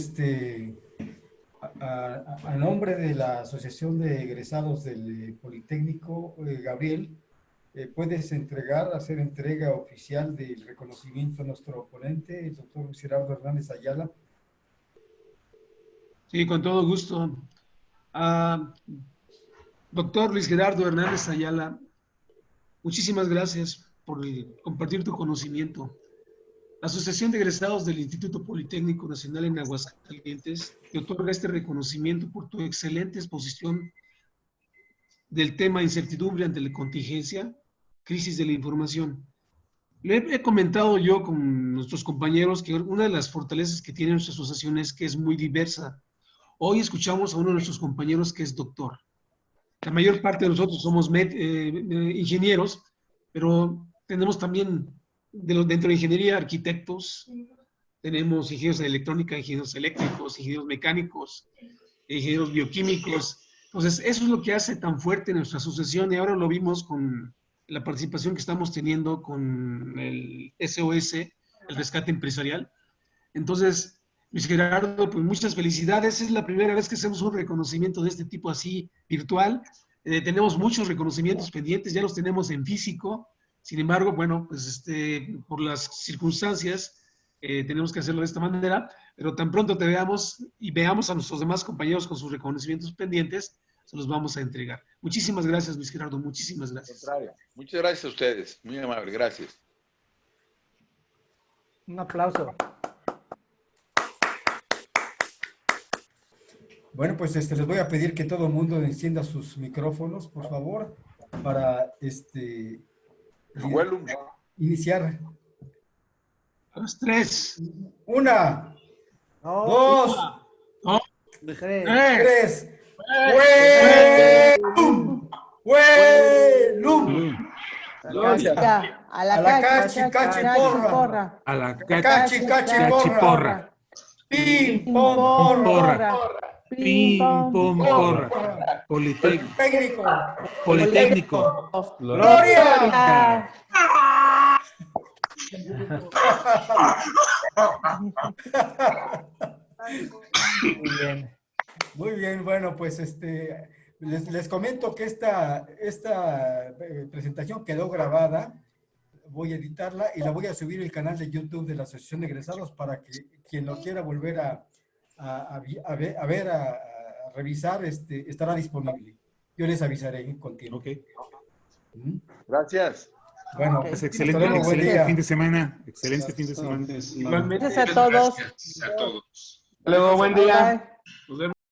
a nombre de la Asociación de Egresados del Politécnico, Gabriel, ¿puedes hacer entrega oficial del reconocimiento a nuestro ponente, el doctor Luis Gerardo Hernández Ayala? Sí, con todo gusto. Doctor Luis Gerardo Hernández Ayala, muchísimas gracias por compartir tu conocimiento. La Asociación de Egresados del Instituto Politécnico Nacional en Aguascalientes te otorga este reconocimiento por tu excelente exposición del tema incertidumbre ante la contingencia, crisis de la información. Le he comentado yo con nuestros compañeros que una de las fortalezas que tiene nuestra asociación es que es muy diversa. Hoy escuchamos a uno de nuestros compañeros que es doctor. La mayor parte de nosotros somos ingenieros, pero tenemos también dentro de ingeniería arquitectos, tenemos ingenieros de electrónica, ingenieros eléctricos, ingenieros mecánicos, ingenieros bioquímicos. Entonces, eso es lo que hace tan fuerte nuestra asociación y ahora lo vimos con la participación que estamos teniendo con el SOS, el rescate empresarial. Entonces, Luis Gerardo, pues muchas felicidades. Es la primera vez que hacemos un reconocimiento de este tipo así virtual. Tenemos muchos reconocimientos pendientes, ya los tenemos en físico. Sin embargo, bueno, pues por las circunstancias tenemos que hacerlo de esta manera, pero tan pronto te veamos y veamos a nuestros demás compañeros con sus reconocimientos pendientes, se los vamos a entregar. Muchísimas gracias, Luis Gerardo, muchísimas gracias. Muchas gracias a ustedes, muy amable, gracias. Un aplauso. Bueno, pues les voy a pedir que todo el mundo encienda sus micrófonos, por favor, para iniciar. A los 3. 1, 2, 3. ¡Huelum! A la cachi, porra. A la cachi, porra. Pim, pom, porra. Pim, pom, porra. Politécnico. ¡Gloria! Muy bien. Muy bien, bueno, pues les comento que esta presentación quedó grabada. voy a editarla y la voy a subir al canal de YouTube de la Asociación de Egresados para que quien lo quiera volver a revisar, estará disponible. Yo les avisaré con tiempo. Ok. Gracias. Bueno, Pues excelente fin de semana. Excelente fin de semana. Igualmente. Gracias a todos. Gracias a todos. Hasta luego, buen día. Bye. Nos vemos.